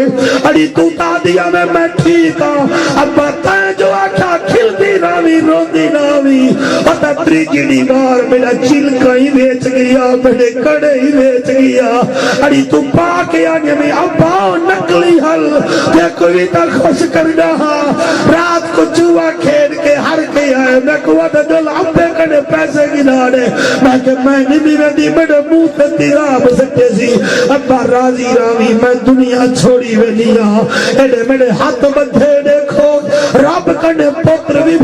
اڑی تو تا دیا میں ٹھیک ابا تائیں جو آکھا کھل دی ناوی رو دی ناوی پتا تریجڑی بار میرا چلکا ہی بیچ گیا میرے کڑے ہی بیچ گیا اڑی تو پاکے آنے میں ابا نکلی حل دیکھو بھی تا خوش کرنا رات کو چوہ کھیڑ کے ہر کے آئے میں کو وعدہ دل ابے کڑے پیسے گنا دے میں کہ میں نہیں رہتی میرے منہ تے تیراب سکتے سی ابا راضی راوی میں دنیا چھوڑی وے لیا ایڈے میرے ہاتھ بدھے دیکھو رب کنے پتر بھی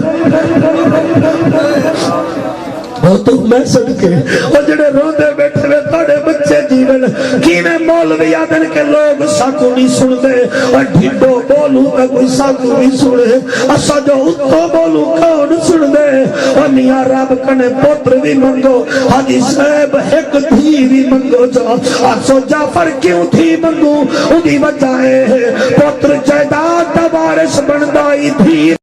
وہ تو میں صدقے وہ جڑے روندے بیٹھے میں تاڑے بچے جیون کیویں مولوی آدن کے لوگ ساکو نہیں سن دے اور ڈھڈو بولوں کا کوئی ساکو نہیں سنے اسا جو اتو بولوں کون سن دے اور میاں رب کنے پتر بھی منگو حدی صاحب ایک دھی بھی منگو جا آسو جعفر کیوں تھی منگو انہی وجہ ہے پتر جائداد وارث بندائی دھی